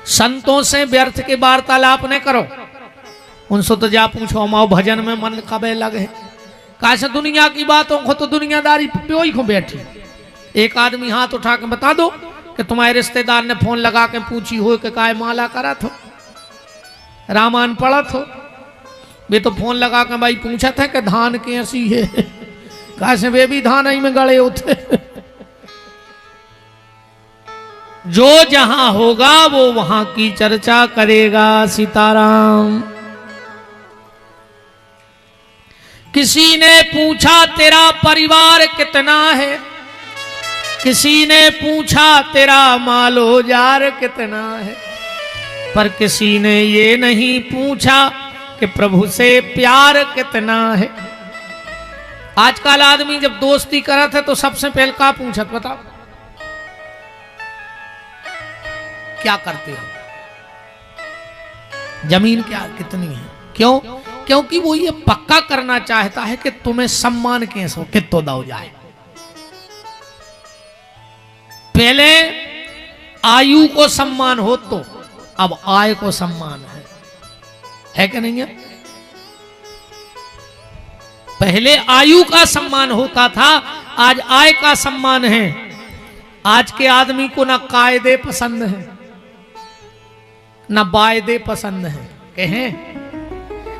संतों से व्यर्थ के वार्तालाप न करो, उनसे तो जा पूछो माओ भजन में मन कबे लगे। कैसे दुनिया की बातों को तो दुनियादारी प्योई को बैठी। एक आदमी हाथ उठा के बता दो कि तुम्हारे रिश्तेदार ने फोन लगा के पूछी हो कि काय माला करा थो, रामायण पढ़ा थो। वे तो फोन लगा के भाई पूछा था कि धान कैसी है, कैसे वे भी धान ही में गड़े होते। जो जहां होगा वो वहां की चर्चा करेगा। सीताराम। किसी ने पूछा तेरा परिवार कितना है, किसी ने पूछा तेरा मालो जार कितना है, पर किसी ने ये नहीं पूछा कि प्रभु से प्यार कितना है। आजकल आदमी जब दोस्ती करत है तो सबसे पहले का पूछत बताओ क्या करते हो, जमीन क्या कितनी है। क्यों? क्योंकि वो ये पक्का करना चाहता है कि तुम्हें सम्मान कैसे हो, कितो दाओ जाए। पहले आयु को सम्मान हो तो अब आय को सम्मान है कि नहीं है? पहले आयु का सम्मान होता था, आज आय का सम्मान है। आज के आदमी को ना कायदे पसंद है ना वायदे पसंद है। कहें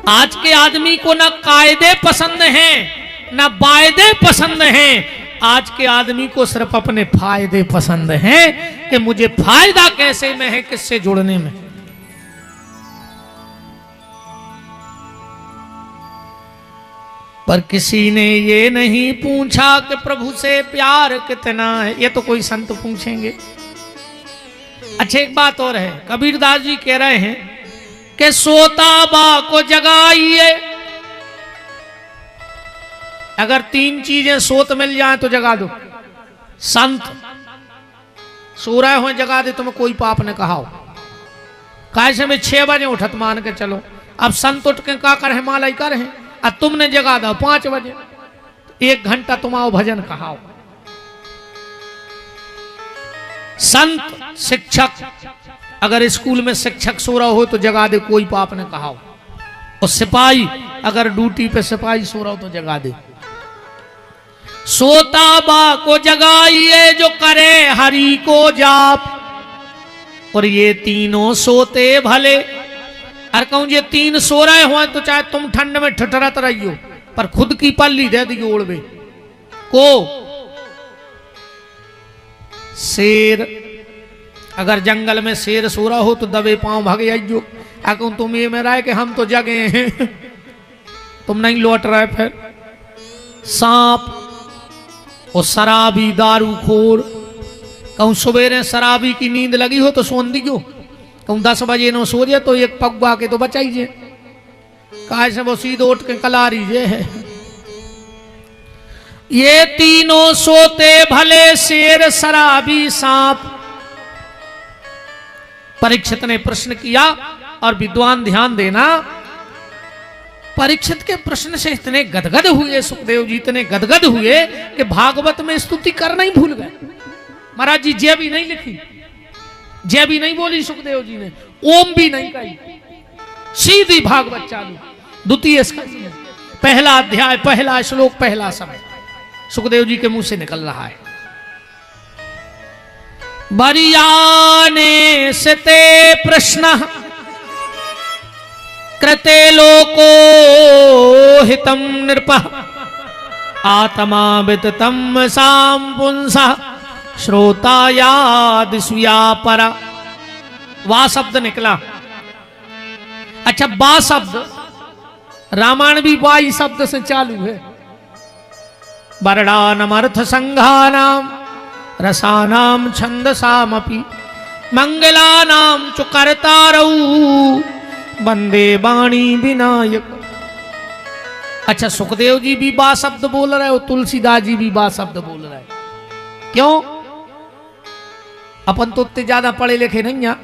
आज के आदमी को ना कायदे पसंद हैं ना वायदे पसंद हैं। आज के आदमी को सिर्फ अपने फायदे पसंद हैं कि मुझे फायदा कैसे में है, किससे जुड़ने में। पर किसी ने ये नहीं पूछा कि प्रभु से प्यार कितना है। ये तो कोई संत पूछेंगे। अच्छा एक बात और है, कबीरदास जी कह रहे हैं कि सोता बा को जगाइए। अगर तीन चीजें सोत मिल जाए तो जगा दो। संत सो रहे हो जगा दे, तुम्हें कोई पाप ने कहा हो। कैसे में 6 बजे उठत मान के चलो, अब संत उठ के का करे माला ही करे, और तुमने जगा दो 5 बजे, 1 घंटा तुम आओ भजन कहाओ। संत शिक्षक, अगर स्कूल में शिक्षक सो रहा हो तो जगा दे, कोई पाप ने कहा हो। और सिपाही, अगर ड्यूटी पे सिपाही सो रहा हो तो जगा दे। सोता बा को जगाइए जो करे हरि को जाप, और ये तीनों सोते भले। अरे कहूं ये 3 सो रहे हो तो चाहे तुम ठंड में ठठरत रहियो, पर खुद की पल्ली दे दी ओढ़वे को। शेर, अगर जंगल में शेर सो रहा हो तो दबे पांव भागे आइयो। कहूं तुम ये मेरा है कि हम तो जगे हैं, तुम नहीं लौट रहे। फिर सांप और शराबी दारूखोर, कहूं सवेरे शराबी की नींद लगी हो तो सोन दियो। कहूं 10 बजे नो सो जाए तो एक पगवा के तो बचाइए, काहे से वो सीधे उठ के कलारी जे है। ये तीनों सोते भले, शेर शराबी सांप। परीक्षित ने प्रश्न किया, और विद्वान ध्यान देना, परीक्षित के प्रश्न से इतने गदगद हुए सुखदेव जी, इतने गदगद हुए कि भागवत में स्तुति करना ही भूल गए। महाराज जी जय भी नहीं लिखी, जय भी नहीं बोली सुखदेव जी ने, ओम भी नहीं कही, सीधी भागवत चालू। द्वितीय स्कंद में पहला अध्याय, पहला श्लोक, पहला शब्द सुखदेव जी के मुंह से निकल रहा है। बरियाने सते प्रश्न कृते लोको हितम नृपः, आत्मा विततम साम पुंसः श्रोतायाद सुया परा। वा शब्द निकला। अच्छा, बा शब्द रामायण भी वाई शब्द से चालू है। वर्णानाम अर्थ संघानाम रसानाम छंदसामपि मंगलानाम च कर्तारौ वंदे वाणी विनायक। अच्छा, सुखदेव जी भी बा शब्द बोल रहे हो, तुलसीदास जी भी बा शब्द बोल रहे हैं। क्यों? अपन तो उतने ज्यादा पढ़े लिखे नहीं हैं,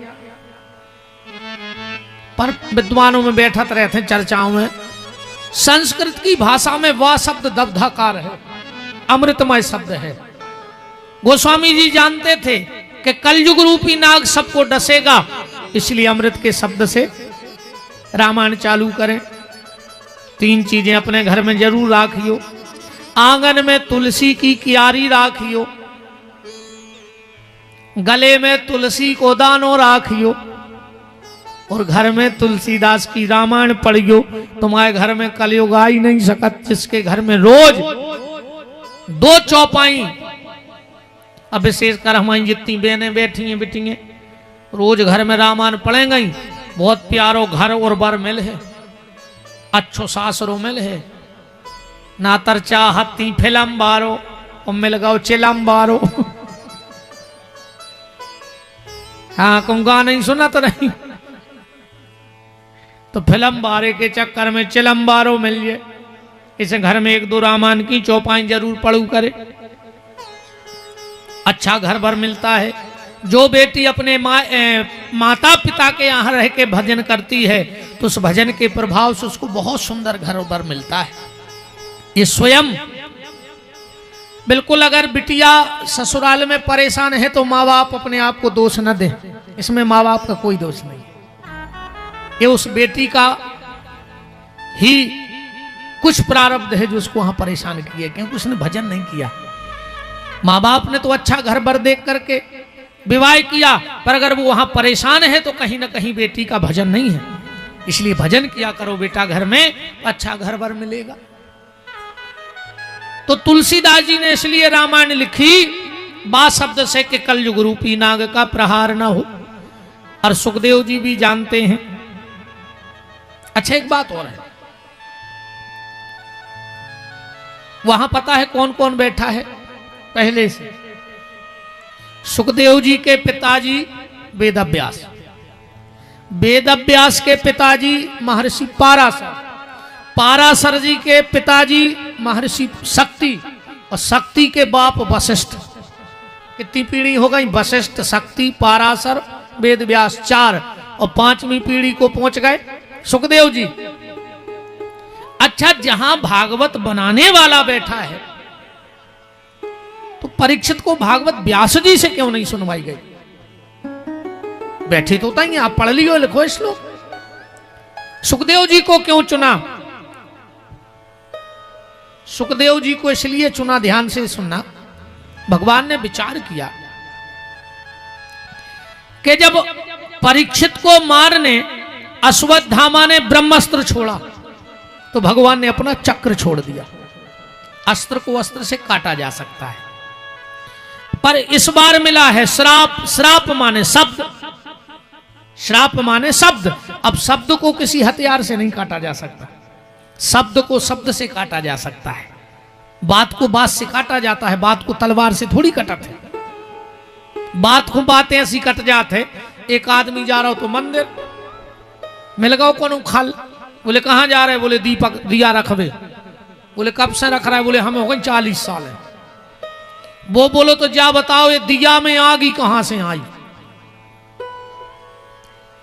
पर विद्वानों में बैठत रहते हैं, चर्चाओं में। संस्कृत की भाषा में वह शब्द दब्धाकार है, अमृतमय शब्द है। गोस्वामी जी जानते थे कि कलयुग रूपी नाग सबको डसेगा, इसलिए अमृत के शब्द से रामायण चालू करें। 3 चीजें अपने घर में जरूर राखियो। आंगन में तुलसी की क्यारी राखियो, गले में तुलसी को दानो राखियो, और घर में तुलसीदास की रामायण पढ़ियो। तुम्हारे घर में कलयुग आ ही नहीं सकत जिसके घर में रोज 2 चौपाई, अब विशेषकर हमारी जितनी बहनें बैठी हैं बेटी हैं, रोज घर में रामायण पढ़ेंगे ही। बहुत प्यारो घर और बर मिल है, अच्छो सासरो मिल है, ना तर चाहती फिल्म बारो और मिल गओ चिलम बारो। हाँ तुम गाना नहीं सुना तो नहीं, तो फिल्म बारे के चक्कर में चिलम बारो मिल जाए। इसे घर में 1-2 रामायण की चौपाई जरूर पढ़ू करे, अच्छा घर भर मिलता है। जो बेटी अपने माता पिता के यहाँ रह के भजन करती है तो उस भजन के प्रभाव से उसको बहुत सुंदर घर भर मिलता है। ये स्वयं बिल्कुल, अगर बिटिया ससुराल में परेशान है तो माँ बाप अपने आप को दोष न दे, इसमें माँ बाप का कोई दोष नहीं। ये उस बेटी का ही कुछ प्रारब्ध है जो उसको वहां परेशान किया, क्योंकि उसने भजन नहीं किया। माँ बाप ने तो अच्छा घर भर देख करके विवाह किया, पर अगर वो वहां परेशान है तो कहीं ना कहीं बेटी का भजन नहीं है। इसलिए भजन किया करो बेटा घर में, अच्छा घर भर मिलेगा। तो तुलसीदास जी ने इसलिए रामायण लिखी बा शब्द से कि कलयुग रूपी नाग का प्रहार ना हो। और सुखदेव जी भी जानते हैं। अच्छा एक बात और है, वहां पता है कौन कौन बैठा है पहले से? सुखदेव जी के पिताजी वेदव्यास, वेदव्यास के पिताजी महर्षि पाराशर, पाराशर जी के पिताजी महर्षि शक्ति, और शक्ति के बाप वशिष्ठ। कितनी पीढ़ी हो गई? वशिष्ठ, शक्ति, पाराशर, वेदव्यास 4, और 5वीं पीढ़ी को पहुंच गए सुखदेव जी। अच्छा, जहां भागवत बनाने वाला बैठा है तो परीक्षित को भागवत व्यास जी से क्यों नहीं सुनवाई गई? बैठे तो होता ही, आप पढ़ लियो, लिखो श्लोक। सुखदेव जी को क्यों चुना? सुखदेव जी को इसलिए चुना, ध्यान से सुनना। भगवान ने विचार किया कि जब परीक्षित को मारने अश्वत्थामा ने ब्रह्मास्त्र छोड़ा तो भगवान ने अपना चक्र छोड़ दिया। अस्त्र को अस्त्र से काटा जा सकता है, पर इस बार मिला है श्राप। श्राप माने शब्द, श्राप माने शब्द। अब शब्द को किसी हथियार से नहीं काटा जा सकता, शब्द को शब्द से काटा जा सकता है। बात को बात से काटा जाता है, बात को तलवार से थोड़ी कटत है। बात को बातें ऐसी कट जाते। एक आदमी जा रहा हो तो मंदिर मिल गओ कौन खाल, बोले कहाँ जा रहे? बोले दीपक दिया रखबे। बोले कब से रख रहा है? बोले हमें हो गए 40 साल है। वो बोलो तो जा बताओ ये दिया में आग ही कहां से आई?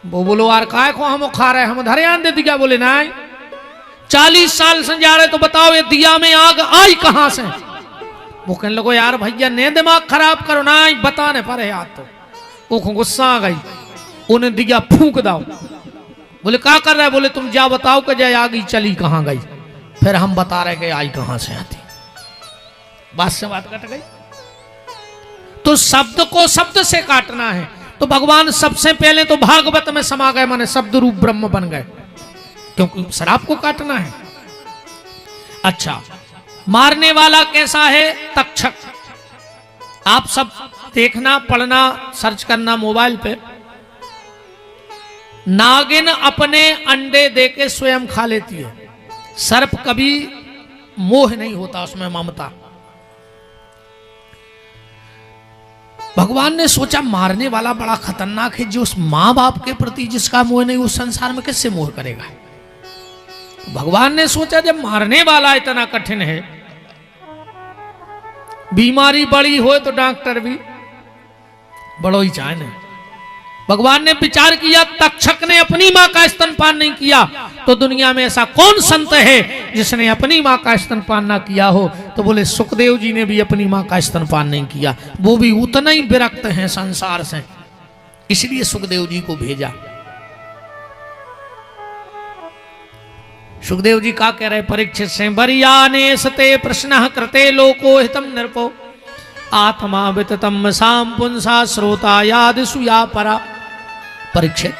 वो बोलो यार काय को हम खा रहे, हम धरियान दे दिया। बोले नहीं, 40 साल से जा रहे तो बताओ ये दिया में आग आई कहां से? वो कहने लगो यार भैया ने दिमाग खराब करो ना, बताने पर है यार। तो वो गुस्सा आ गई, उन्हें दिया फूंक दाओ। बोले क्या कर रहा है? बोले तुम जा बताओ कि जाए आग ही चली कहां गई, फिर हम बता रहे कि आई कहां से आती। बात से बात कट गई। तो शब्द को शब्द से काटना है, तो भगवान सबसे पहले तो भागवत में समा गए, माने शब्द रूप ब्रह्म बन गए, क्योंकि शराब को काटना है। अच्छा, मारने वाला कैसा है? तक्षक। आप सब देखना, पढ़ना, सर्च करना मोबाइल पे। नागिन अपने अंडे देके स्वयं खा लेती है। सर्प कभी मोह नहीं होता, उसमें ममता। भगवान ने सोचा मारने वाला बड़ा खतरनाक है, जो उस मां बाप के प्रति जिसका मोह नहीं, उस संसार में किससे मोह करेगा? भगवान ने सोचा जब मारने वाला इतना कठिन है, बीमारी बड़ी हो तो डॉक्टर भी बड़ो ही चाहे नहीं। भगवान ने विचार किया, तक्षक ने अपनी मां का स्तनपान नहीं किया, तो दुनिया में ऐसा कौन संत है जिसने अपनी मां का स्तनपान ना किया हो? तो बोले सुखदेव जी ने भी अपनी मां का स्तनपान नहीं किया, वो भी उतना ही विरक्त हैं संसार से, इसलिए सुखदेव जी को भेजा। सुखदेव जी का कह रहे परीक्षित से, बरियाने सते प्रश्न कृते लोको हितम नृपो आत्मा विततम साम पुंसा श्रोता याद सुया परा। परीक्षित,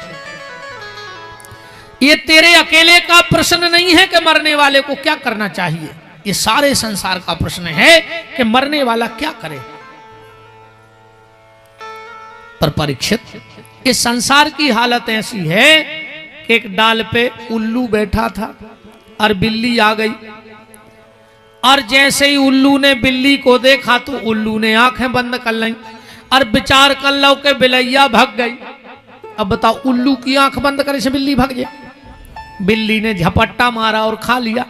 ये तेरे अकेले का प्रश्न नहीं है कि मरने वाले को क्या करना चाहिए, ये सारे संसार का प्रश्न है कि मरने वाला क्या करे। पर परीक्षित, इस संसार की हालत ऐसी है कि एक डाल पे उल्लू बैठा था और बिल्ली आ गई, और जैसे ही उल्लू ने बिल्ली को देखा तो उल्लू ने आंखें बंद कर ली और विचार कर लो के बिलैया भाग गई। अब बताओ, उल्लू की आंख बंद करे से बिल्ली भाग जाए? बिल्ली ने झपट्टा मारा और खा लिया।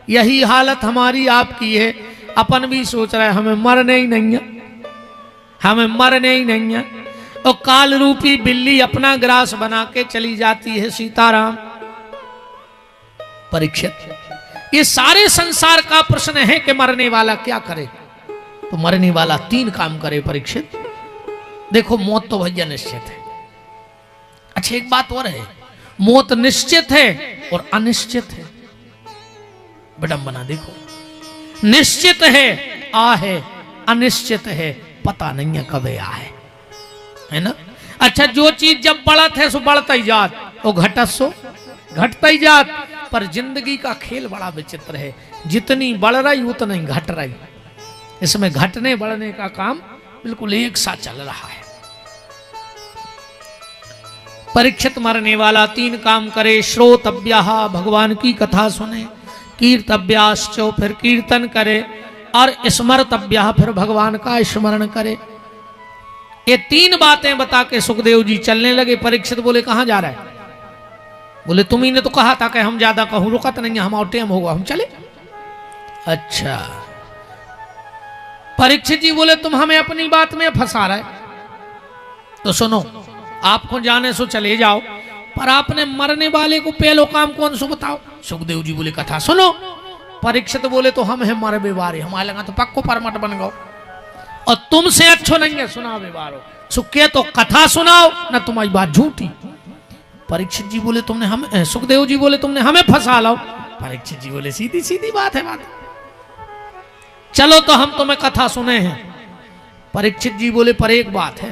यही हालत हमारी आपकी है। अपन भी सोच रहे हमें मरने ही नहीं है, हमें मरने ही नहीं है, और काल रूपी बिल्ली अपना ग्रास बना के चली जाती है। सीताराम। परीक्षित, ये सारे संसार का प्रश्न है कि मरने वाला क्या करे। तो मरने वाला 3 काम करे परीक्षित। देखो, मौत तो भैया निश्चित है। अच्छा, एक बात और है, मौत निश्चित है और अनिश्चित है। विडंबना देखो, निश्चित है आ है, अनिश्चित है पता नहीं है कब आ है ना। अच्छा, जो चीज जब बढ़त है सो बढ़ता ही जात, वो घटत सो घटता ही जात। पर जिंदगी का खेल बड़ा विचित्र है, जितनी बढ़ रही उतना ही घट रही। इसमें घटने बढ़ने का काम बिल्कुल एक साथ चल रहा है। परीक्षित, मरने वाला 3 काम करे। श्रोतव्यः, भगवान की कथा सुने। कीर्तव्याश्च, फिर कीर्तन करे। और स्मर्तव्यः, फिर भगवान का स्मरण करे। ये 3 बातें बता के सुखदेव जी चलने लगे। परीक्षित बोले, कहां जा रहा है? बोले, तुम ही ने तो कहा था कि हम ज्यादा कहूं, रुकत नहीं है, हम और टाइम होगा, हम चले। अच्छा। परीक्षित जी बोले, तुम हमें अपनी बात में फंसा रहे। तो सुनो, आपको जाने सो चले जाओ, पर आपने मरने वाले को पहलो काम कौन सो बताओ। सुखदेव जी बोले, कथा सुनो। परीक्षित बोले, तो हम है मर बेवारे, हमारे लगा तो पक्को परमट बन गो, और तुमसे अच्छो नहीं है सुना बेवारो। सुखे तो कथा सुनाओ, न तुम्हारी बात झूठी। परीक्षित जी बोले, तुमने हम सुखदेव जी बोले, तुमने हमें फंसा लो। परीक्षित जी बोले, सीधी सीधी बात है, बात चलो तो हम तुम्हें कथा सुने हैं। परीक्षित जी बोले, पर एक बात है,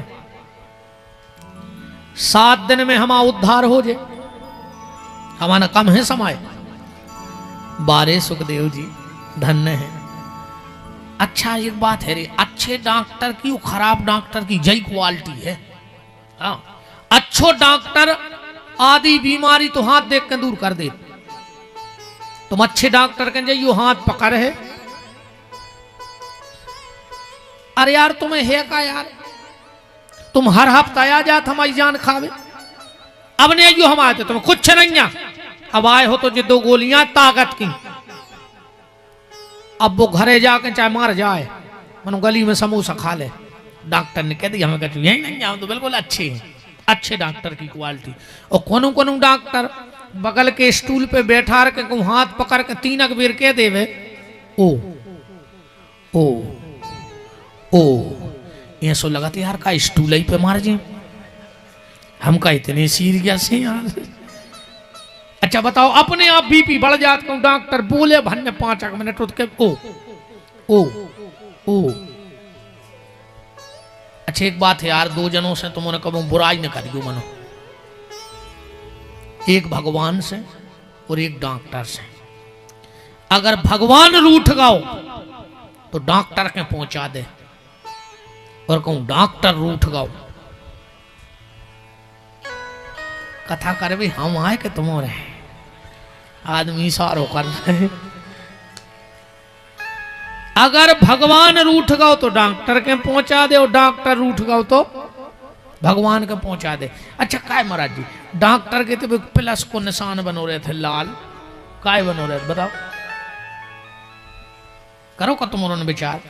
7 दिन में हमारा उद्धार हो जाए, हमारा कम है समय। 12 सुखदेव जी धन्य है। अच्छा, एक बात है रे, अच्छे डॉक्टर की और खराब डॉक्टर की जय क्वालिटी है। हाँ, अच्छो डॉक्टर आदि बीमारी तो हाथ देख के दूर कर दे। तुम अच्छे डॉक्टर के जाइयो, हाथ पकड़ है। अरे यार, तुम्हें है का यार, तुम हर हफ्ता आ जात हमारी जान खावे। अब नहीं आइयो, हम आए थे तुम्हें कुछ नहीं है। अब आए हो तो जो 2 गोलियां ताकत की, अब वो घरे जाके चाहे मार जाए, मनो गली में समोसा खा ले। डॉक्टर ने कह दिया, हमें कहते यही नहीं, हम तो बिल्कुल अच्छे हैं, अच्छे डॉक्टर की क्वालिटी। और कोनो कोनो डॉक्टर बगल के स्टूल पे बैठा के हाथ पकड़ के 3 बेर कह देवे, ओ ओ ओ, ये सो लगा यार का स्टूल ही पे मार जाए, हम का इतने सीरियस हैं यार। अच्छा बताओ, अपने आप बीपी बढ़ जाता हूँ, डॉक्टर बोले भन्ने 5 मिनट उठ के ओ ओ ओ। अच्छा, एक बात है यार, 2 जनों से तुमने कभी बुराई न करियो मनो, एक भगवान से और एक डॉक्टर से। अगर भगवान रूठ गाओ तो डॉक्टर के पहुंचा दे, और कहूं डॉक्टर रूठ गाओ कथा कर भी हम आए कि तुम रहे आदमी सारो कर रहे। अगर भगवान रूठ गाओ तो डॉक्टर के पहुंचा दे, और डॉक्टर रूठ गाओ तो भगवान के पहुंचा दे। अच्छा काय महाराज जी, डॉक्टर के तो प्लस को निशान बनो रहे थे लाल, काय बनो रहे बताओ, करो का तुम विचार।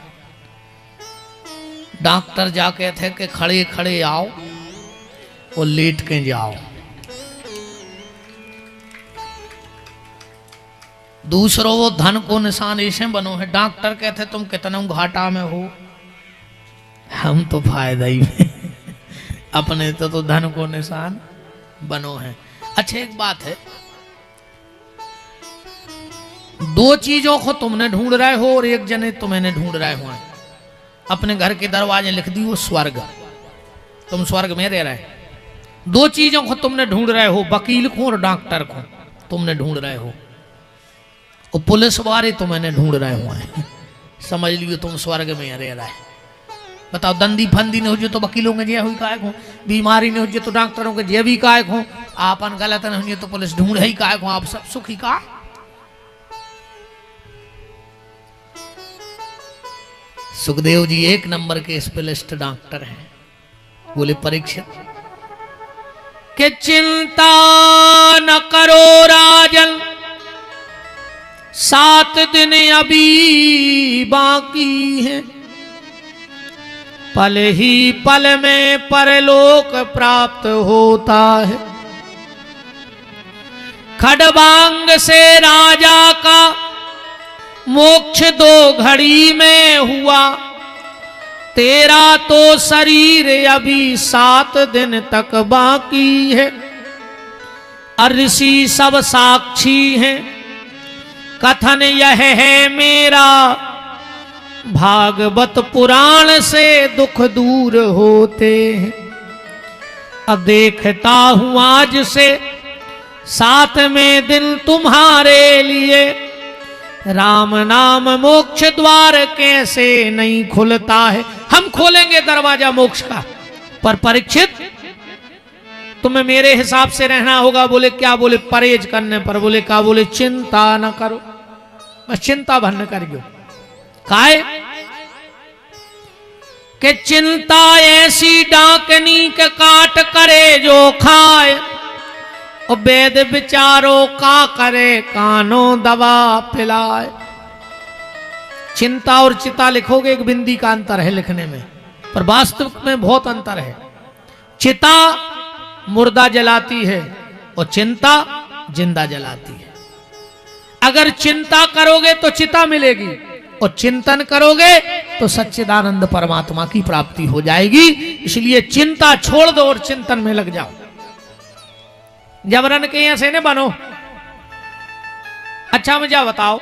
डॉक्टर जाके थे कि खड़े खड़े आओ और लेट के जाओ। दूसरों वो धन को निशान ऐसे बनो है। डॉक्टर कहते तुम कितना घाटा में हो, हम तो फायदा ही में अपने तो धन को निशान बनो है। अच्छा एक बात है, दो चीजों को तुमने ढूंढ रहे हो और एक जने तुम्हें ढूंढ रहे हो। अपने घर के दरवाजे लिख दी वो स्वर्ग, तुम स्वर्ग में रह रहे। दो चीजों को तुमने ढूंढ रहे हो, वकील को और डॉक्टर को तुमने ढूंढ रहे हो, और पुलिस वाले तुम्हें ढूंढ रहे हो। समझ लियो तुम स्वर्ग में रह रहे। बताओ, दंदी फंदी नहीं हो तो वकीलों के जे हुई कायक हो, बीमारी नहीं हो तो डॉक्टरों के जे भी कायक हो, आपन गलत नहीं हो तो पुलिस ढूंढ ही कायक हो। आप सब सुखी का। सुखदेव जी एक नंबर के स्पेशलिस्ट डॉक्टर हैं। बोले परीक्षित के चिंता न करो राजन, 7 दिन अभी बाकी है, पल ही पल में परलोक प्राप्त होता है। खड़बांग से राजा का मोक्ष 2 घड़ी में हुआ, तेरा तो शरीर अभी 7 दिन तक बाकी है। और ऋषि सब साक्षी हैं, कथन यह है मेरा, भागवत पुराण से दुख दूर होते हैं। अब देखता हूं आज से 7वें दिन तुम्हारे लिए, राम नाम मोक्ष द्वार कैसे नहीं खुलता है। हम खोलेंगे दरवाजा मोक्ष का, पर परीक्षित तुम्हें मेरे हिसाब से रहना होगा। बोले क्या? बोले परहेज करने पर। बोले क्या? बोले चिंता न करो, बस चिंता भर न करियो। काहे के चिंता ऐसी डाकनी के काट करे जो खाए, और वेद विचारो का करे कानो दवा पिलाए। चिंता और चिता लिखोगे एक बिंदी का अंतर है लिखने में, पर वास्तव में बहुत अंतर है। चिता मुर्दा जलाती है और चिंता जिंदा जलाती है। अगर चिंता करोगे तो चिता मिलेगी, और चिंतन करोगे तो सच्चिदानंद परमात्मा की प्राप्ति हो जाएगी। इसलिए चिंता छोड़ दो और चिंतन में लग जाओ। जबरन के ऐसे न बनो। अच्छा मुझे बताओ,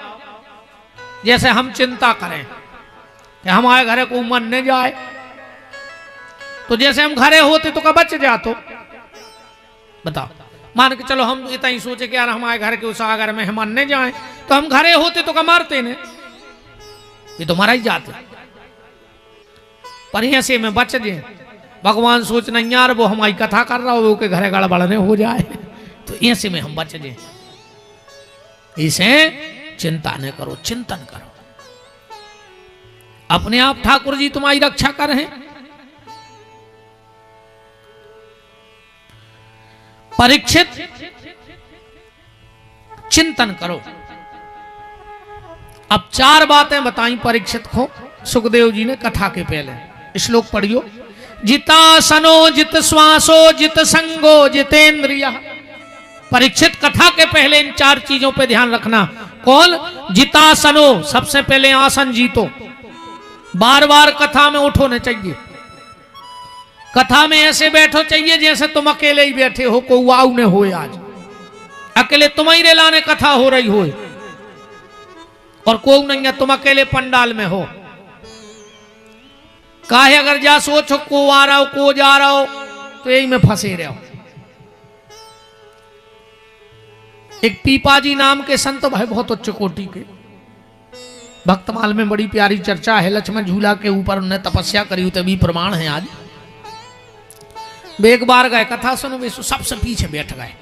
जैसे हम चिंता करें कि हमारे घरे को मन नहीं जाए, तो जैसे हम घरे होते तो कब बच जातो? बताओ, मान के चलो हम इतना ही सोचे कि यार हमारे घर के उस अगर मेहमान नहीं जाए, तो हम घरे होते तो कब मारते ने, ये तो मारा ही जाते। पर ऐसे में बच जाए। भगवान सोचना यार वो हमारी कथा कर रहा हो, वो के घरे गड़बड़ नहीं हो जाए, तो ऐसे में हम बच जाए। इसे चिंता न करो, चिंतन करो। अपने आप ठाकुर जी तुम्हारी रक्षा कर रहे हैं। परीक्षित चिंतन करो। अब 4 बातें बताई परीक्षित को सुखदेव जी ने कथा के पहले। श्लोक पढ़ियो। जितासनो जित श्वासो जित संगो जितेंद्रिय। परीक्षित कथा के पहले इन 4 चीजों पे ध्यान रखना। कौन? जितासनो, सबसे पहले आसन जीतो। बार बार कथा में उठो न चाहिए। कथा में ऐसे बैठो चाहिए जैसे तुम अकेले ही बैठे हो, को वाऊ ने हो। आज अकेले तुम्हारे लाने कथा हो रही हो, और कोई नहीं है, तुम अकेले पंडाल में हो। काहे अगर जा सोचो को आ रहा हो को जा रहा हो, तो यही में फंसे रहो। एक पीपाजी नाम के संत भाई, बहुत उच्च कोटि के, भक्तमाल में बड़ी प्यारी चर्चा है। लक्ष्मण झूला के ऊपर उन्हें तपस्या करी, तभी प्रमाण है आज। वे एक बार गए कथा सुनो, वे सबसे पीछे बैठ गए।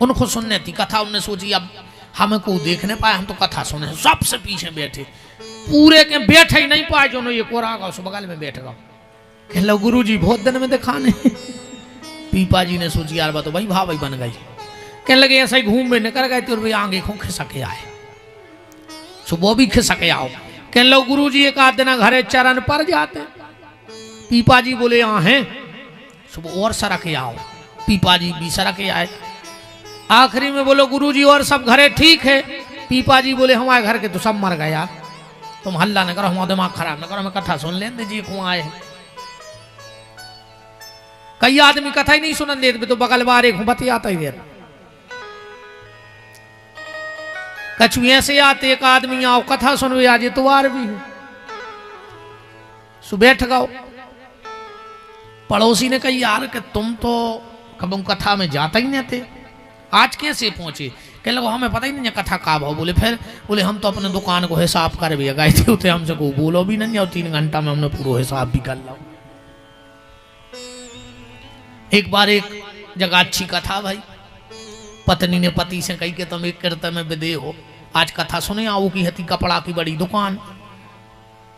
उनको सुनने थी कथा, उन्होंने सोची अब हमें को देखने पाए, हम तो कथा सुने। सबसे पीछे बैठे, पूरे के बैठे ही नहीं पाए। जो ये कोरा गया उस बगल में बैठ गया। कह लो गुरु जी बहुत दिन में दिखाने। पीपा जी ने सोची यार बात तो भाई भाई बन गई। कहने लगे ऐसा ही घूम में निकल गए थे, और भाई आगे खो खिसके आए, सुबह भी खिसके आओ। कहने लो गुरु जी एक आध दिन घरे चरण पर जाते। पीपा जी बोले यहाँ हैं, सुबह और सरक आओ। पीपा जी भी सरक आए। आखिरी में बोलो गुरु जी और सब घरे ठीक है? पीपा जी बोले हमारे घर के तो सब मर गया, तुम हल्ला न करो, हमारा दिमाग खराब न करो, हमें कथा सुन लेने दीजिए कौन आए। कई आदमी कथा ही नहीं सुनन देते, तो बगल बार एक बतियाता ही देर। कछु ऐसे आते एक आदमी आओ कथा सुनवे आज इतवार भी है, सो बैठ गओ। पड़ोसी ने कही यार कि तुम तो कब कथा में जाता ही नहीं थे, आज कैसे पहुंचे? कह लगा हमें पता ही नहीं कथा का भाव। बोले फिर बोले हम तो अपने दुकान को हिसाब कर भी गए थे, उसे हमसे को बोलो भी नहीं और 3 घंटा में हमने पूरा हिसाब भी कर लो। एक बार एक जगह अच्छी कथा भाई, पत्नी ने पति से कही कि तुम एक कीर्तन में विदे हो, आज कथा सुने आओ की हती कपड़ा की बड़ी दुकान,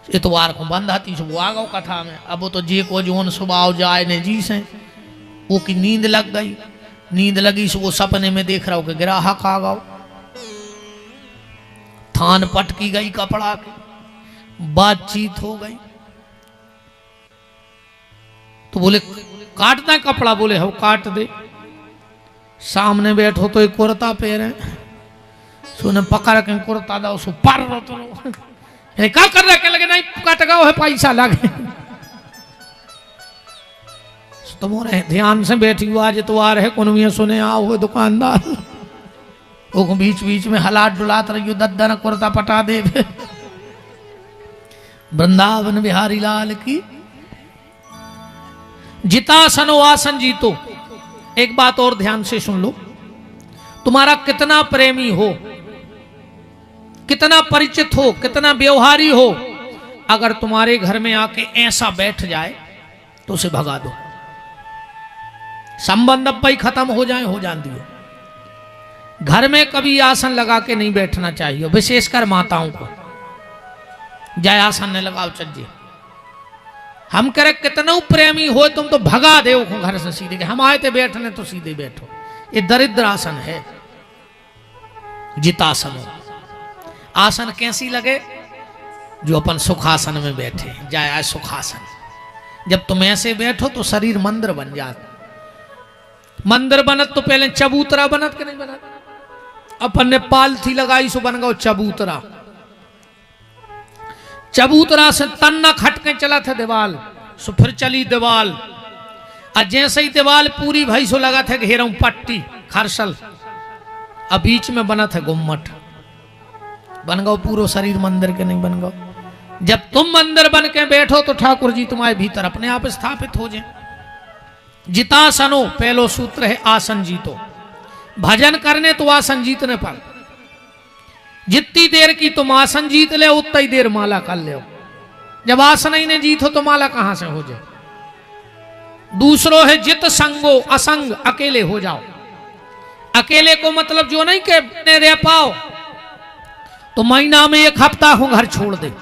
इतवार को बंद हती वो आ गओ कथा में। अब वो तो जे को जोन सुबह जाए ने जी से वो की नींद लग गई, नींद लगी सो वो सपने में देख रहा हो कि ग्राहक आ गओ, थान पटकी गई कपड़ा की, बातचीत हो गई। तो बोले काटना है कपड़ा? बोले हो काट दे। सामने बैठो तो एक कुर्ता पहने, सुने पकड़ के कुर्ता दो सो पर रो तो क्या कर रहे? लगे नहीं कट गओ है पैसा लगे। तुम्हारे ध्यान से बैठी हुआ आज तो आ रहे कुनविया सुने आओ हुए दुकानदार, वो बीच बीच में हलात डुलात रही दद्दन कुर्ता पटा दे। वृंदावन बिहारी लाल की। जितासनो आसन जीतो। एक बात और ध्यान से सुन लो, तुम्हारा कितना प्रेमी हो, कितना परिचित हो, कितना व्यवहारी हो, अगर तुम्हारे घर में आके ऐसा बैठ जाए तो उसे भगा दो। संबंध अब भाई खत्म हो जाए हो जान दियो। घर में कभी आसन लगा के नहीं बैठना चाहिए, विशेषकर माताओं को। जाए आसन ने लगाओ चज्जे। हम कह रहे कितना प्रेमी हो तुम तो भगा दे घर से सीधे, हम आए थे बैठने तो सीधे बैठो। ये दरिद्र आसन है। जितासन हो। आसन कैसी लगे? जो अपन सुखासन में बैठे। जाए आज सुखासन। जब तुम ऐसे बैठो तो शरीर मंदिर बन जाता। मंदिर बनत तो पहले चबूतरा बनत के नहीं बनत? अपन ने पालथी लगाई सो बन गओ चबूतरा। चबूतरा से तन्ना खटके चला था दीवाल, सो फिर चली दीवाल। और जैसे ही दीवाल पूरी भई सो लगा था घेरा पट्टी खरसल, अब बीच में बना था गुम्मट। बन गओ पूरा शरीर मंदिर के नहीं बन गओ। जब तुम मंदिर बन के बैठो तो ठाकुर जी तुम्हारे भीतर अपने आप स्थापित हो जाए। जितासनो पहलो सूत्र है आसन जीतो। भजन करने तो आसन जीतने पर जितनी देर की तुम आसन जीत ले उतनी देर माला कर ले। जब आसन ही नहीं जीतो तो माला कहां से हो जाए। दूसरो है जित संगो असंग, अकेले हो जाओ। अकेले को मतलब जो नहीं के रह पाओ तो महीना में 1 हफ्ता को घर छोड़ दे।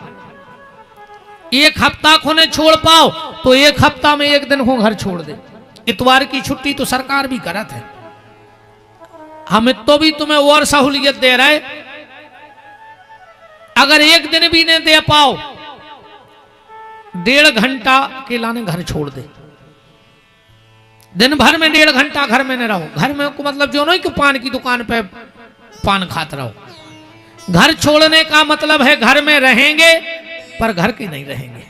1 हफ्ता को नहीं छोड़ पाओ तो 1 हफ्ता में 1 दिन को घर छोड़ दे। इतवार की छुट्टी तो सरकार भी करत है, हम तो भी तुम्हें और सहूलियत दे रहे। अगर 1 दिन भी नहीं दे पाओ 1.5 घंटा के लाने घर छोड़ दे। दिन भर में 1.5 घंटा घर में न रहो। घर में को मतलब जो नहीं कि पान की दुकान पे पान खाते रहो। घर छोड़ने का मतलब है घर में रहेंगे पर घर के नहीं रहेंगे।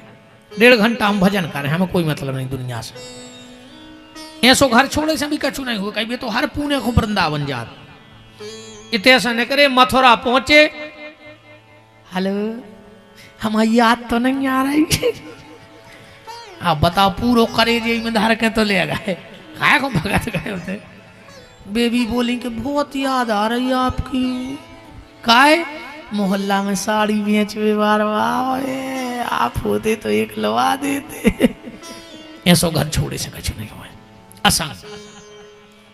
1.5 घंटा हम भजन करें, हमें कोई मतलब नहीं दुनिया से। ऐसो घर छोड़े से भी कछु नहीं हुआ। कहीं तो हर पुणे को वृंदावन जा इतने ऐसा नहीं करे। मथुरा पहुंचे, हेलो हमारी याद तो नहीं आ रही। आप बताओ पूरो करे जे में धर के तो ले गए, काय को भगत गए होते। बेबी बोली कि बहुत याद आ रही है आपकी। काय मोहल्ला में साड़ी बेचवे बार आप होते तो एक लवा देते। ऐसो घर छोड़े से कछु नहीं हुआ। असंग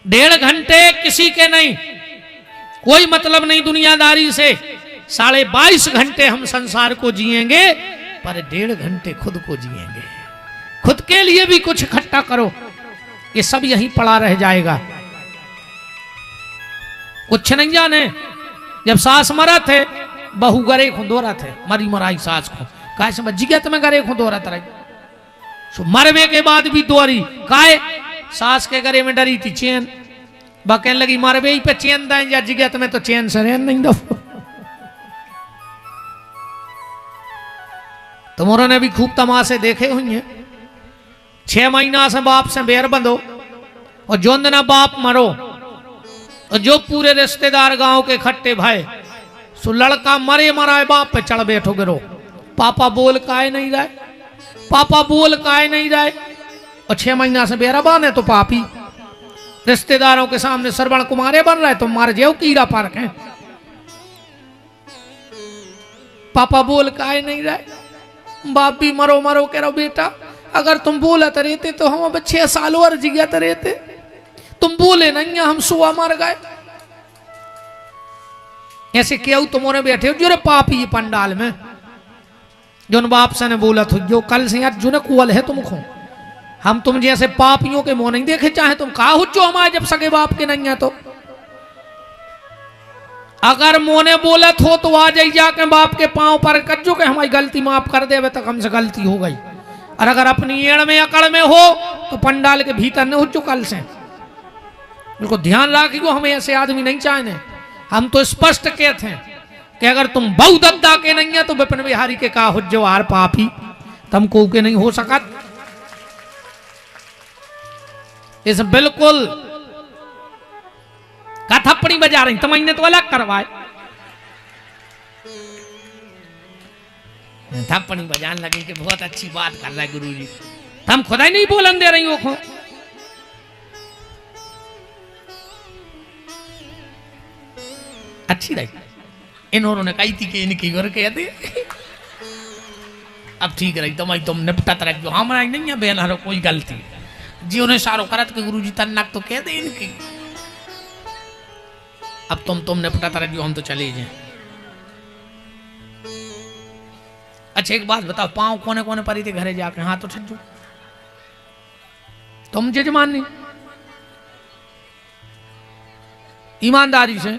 1.5 घंटे किसी के नहीं, कोई मतलब नहीं दुनियादारी से। 22.5 घंटे हम संसार को जिएंगे पर 1.5 घंटे खुद को जिएंगे। खुद के लिए भी कुछ इकट्ठा करो, ये सब यहीं पड़ा रह जाएगा। कुछ नहीं जाने। जब सास मरा थे बहू गरे खुदोरा थे, मरी मराई सास को काय समझ गया तुम्हें गरे खुदोरा तरह। मरवे के बाद भी दोरी काय सास के गरे में डरी थी चैन। कहने लगी मरवे ही पे चैन दें या जिगत में तो चैन से रहन नहीं दो। तुम्हारे ने भी खूब तमाशे देखे हुए हैं। 6 महीना से बाप से बेर बंधो और जो ना बाप मरो और जो पूरे रिश्तेदार गांव के इकट्ठे भाई सो लड़का मरे मराए बाप पे चढ़ बैठो गिरो। पापा बोल काहे नहीं रहे, पापा बोल काहे नहीं रहे। और 6 महीना से बेरबान है तो पापी रिश्तेदारों के सामने श्रवण कुमारे बन रहे तो मार जाओ कीड़ा पार्क है। पापा बोल काहे नहीं रहे। बाप भी मरो मरो कह रहो बेटा अगर तुम बोलत रहते तो हम अब 6 साल और जियत रहते, तुम बोले नहीं हम सुआ मर गए। ऐसे क्यों तुम्हारे बैठे हो जो रे पापी पंडाल में जो बाप से ने बोला था जो कल से यार जो ने कुल है तुमको हम तुम जैसे पापियों के मुंह नहीं देखे चाहे तुम कहा हो जो हमारे जब सगे बाप के नहीं है तो अगर मोने बोला थो तो आ जाई जाके बाप के पांव पर कज्जो के हमारी गलती माफ कर दे तक हमसे गलती हो गई। और अगर अपनी एड़ में अकड़ में हो तो पंडाल के भीतर न हो जो कल से बिल्कुल ध्यान रखियो। हमें ऐसे आदमी नहीं चाहने। हम तो स्पष्ट कहते हैं कि अगर तुम बहु दद्दा के नहीं है तो विपिन बिहारी के का हो जो आर पापी तुम को के नहीं हो सका। इस बिल्कुल का थप्पड़ी बजा रही तुमने तो अलग करवाए। थप्पड़ी बजाने लगे कि बहुत अच्छी बात कर रहा है गुरुजी, हम खुदा ही नहीं बोलन दे रही हो। अच्छी रही इन्होंने कही थी कि इनकी घर कहते अब ठीक रही तुम निपटत रख जो हमारा नहीं है बेनहरो कोई गलती जी उन्हें सारो करत के गुरुजी तन्नक तो कह दे इनकी। अब तुम निपटत रख जो हम तो चले जाए। अच्छा एक बात बताओ पांव कोने कोने परी थे घरे जाके हाथ उठ जो तुम जजमान नहीं ईमानदारी से।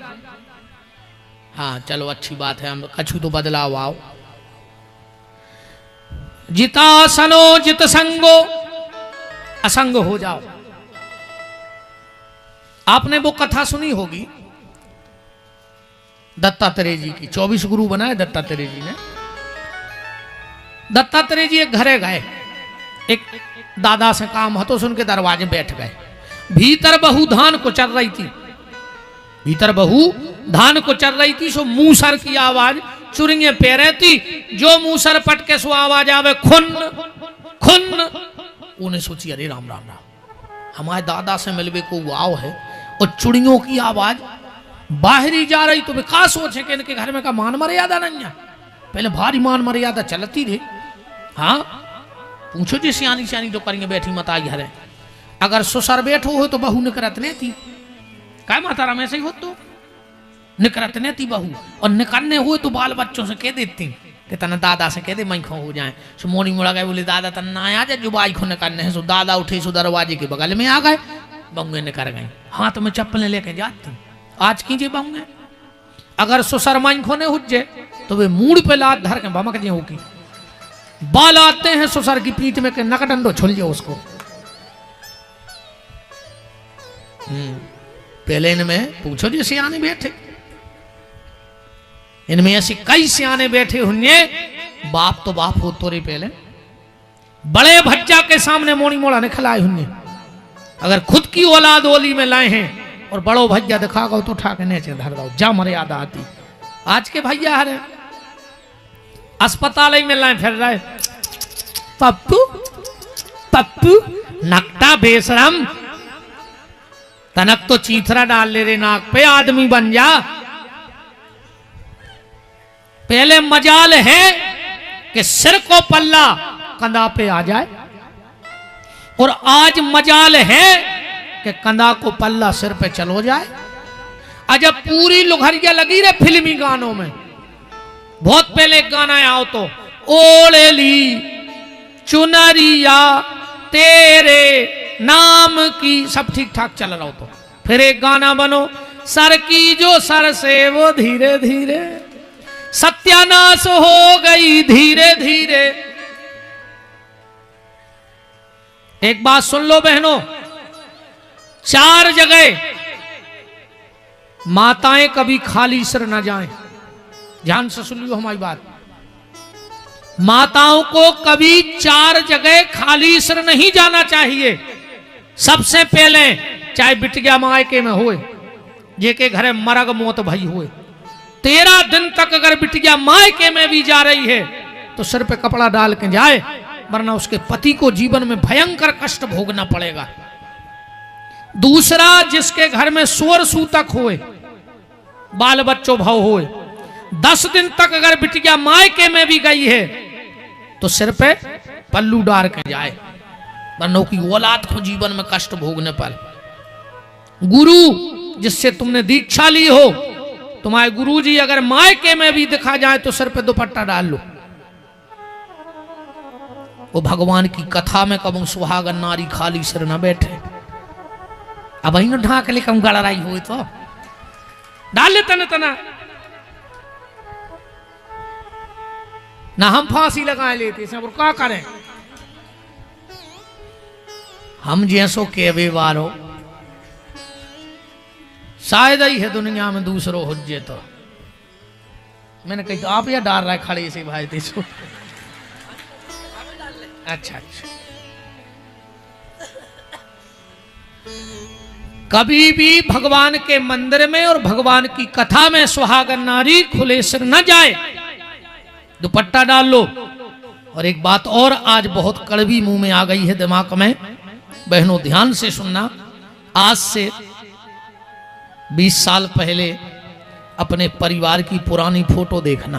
हाँ चलो अच्छी बात है हम कछु तो बदलाव आओ। जितासनो जित संगो असंग हो जाओ। आपने वो कथा सुनी होगी दत्तात्रेय जी की। 24 गुरु बनाए दत्तात्रेय जी ने। दत्तात्रेय जी एक घरे गए, एक दादा से काम हो तो सुन के दरवाजे बैठ गए। भीतर बहू धान को चल रही थी, भीतर बहू धान को चल रही थी। सो मूसर की आवाज चुरिंगे पैरे थी, जो मूसर पटके सो आवाज आवे खुन खुन। उन्हें सोची अरे राम राम राम हमारे दादा से मिलवे को वाव है और चुड़ियों की आवाज बाहरी जा रही तो का सोचे कि इनके घर में का मान मर्यादा नहीं है। पहले भारी मान मर्यादा चलती रही। हाँ पूछो जी सियानी सियानी जो करेंगे बैठी मत आई हरे। अगर ससुर बैठो हो तो बहू निकरत नहीं थी क्या माता राम ऐसे ही हो तो निकरत नहीं थी बहू। और निकलने हुए तो बाल बच्चों से कह देती कि तना दादा से कह दे मैं खो हो जाए। सो मोड़ी मुड़ा गए बोले दादा तना आ जाए जो बाई को निकलने हैं। सो दादा उठे सो दरवाजे के बगल में आ गए, बंगे निकल गए। हाथ में चप्पलें लेके जाती आज कीजिए बंगे। अगर ससुर माई खोने हुज्जे तो वे मूड पे लात धर के भमक जी होगी। बाल आते हैं ससुर की पीठ में के नकडंडो छुल जाओ उसको। पहले इनमें पूछो जी सियाने बैठे, इनमें ऐसी कई सियाने बैठे हुए। बाप तो बाप हो तोरे पहले बड़े भज्जा के सामने मोड़ी मोड़ा निकलाए हुए। अगर खुद की औलाद ओली में लाए हैं और बड़ो भैया दिखा गो तो उठा के नीचे धर दो जा मर्यादा आती। आज के भैया हरे अस्पताल में लाए फिर रहे पप्पू पप्पू नकटा बेशरम तनक तो चीथरा डाल ले रे नाक पे आदमी बन जा। पहले मजाल है कि सिर को पल्ला कंधा पे आ जाए और आज मजाल है कि कंधा को पल्ला सिर पे चलो जाए। अजब पूरी लुघरिया लगी रे फिल्मी गानों में। बहुत पहले एक गाना आओ तो ओढ़े ली चुनरिया तेरे नाम की सब ठीक ठाक चल रहा हो तो फिर एक गाना बनो सर की जो सर से वो धीरे धीरे सत्यानाश हो गई धीरे धीरे। एक बात सुन लो बहनों, 4 जगह माताएं कभी खाली सिर न जाएं। ध्यान से सुन लो हमारी बात। माताओं को कभी 4 जगह खाली सिर नहीं जाना चाहिए। सबसे पहले चाहे बिटिया मायके में होए, जे के घरे मरग मौत भई होए, 13 दिन तक अगर बिटिया मायके में भी जा रही है तो सिर पे कपड़ा डाल के जाए, वरना उसके पति को जीवन में भयंकर कष्ट भोगना पड़ेगा। दूसरा, जिसके घर में सुअर सूतक होए, बाल बच्चों भाव होए, 10 दिन तक अगर बिटिया मायके में भी गई है तो सिर पे पल्लू डाल के जाए, वरना की औलाद को जीवन में कष्ट भोगने पर। गुरु जिससे तुमने दीक्षा ली हो, तुम्हारे गुरुजी अगर मायके में भी दिखा जाए तो सिर पे दुपट्टा डाल लो। वो भगवान की कथा में कब सुहागन नारी खाली सिर न बैठे। अब वही ढाक ले कम गड़राई हुई तो डाल ले तना तना ना, हम फांसी लगाए लेते हैं और क्या करें। हम जैसो केवे वारो शायद ही है दुनिया में दूसरो हुज्जे। तो मैंने कही तो आप या डाल रहा है खड़े से भाई देखो। अच्छा अच्छा, कभी भी भगवान के मंदिर में और भगवान की कथा में सुहागन नारी खुले सिर न जाए, दुपट्टा डाल लो। और एक बात और आज बहुत कड़वी मुंह में आ गई है दिमाग में, बहनों ध्यान से सुनना। आज से 20 साल पहले अपने परिवार की पुरानी फोटो देखना,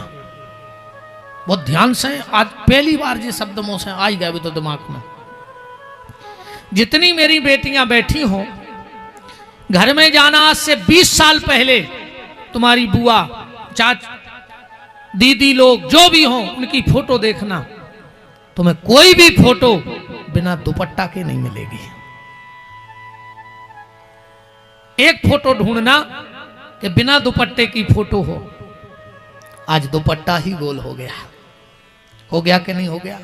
बहुत ध्यान से। आज पहली बार ये शब्द मुंह से आ ही गया भी तो दिमाग में। जितनी मेरी बेटियां बैठी हों, घर में जाना आज से 20 साल पहले तुम्हारी बुआ, चाचा, दीदी लोग जो भी हों, उनकी फोटो देखना, तुम्हें कोई भी फोटो बिना दुपट्टा के नहीं मिलेगी। एक फोटो ढूंढना कि बिना दुपट्टे की फोटो हो। आज दुपट्टा ही गोल हो गया कि नहीं हो गया?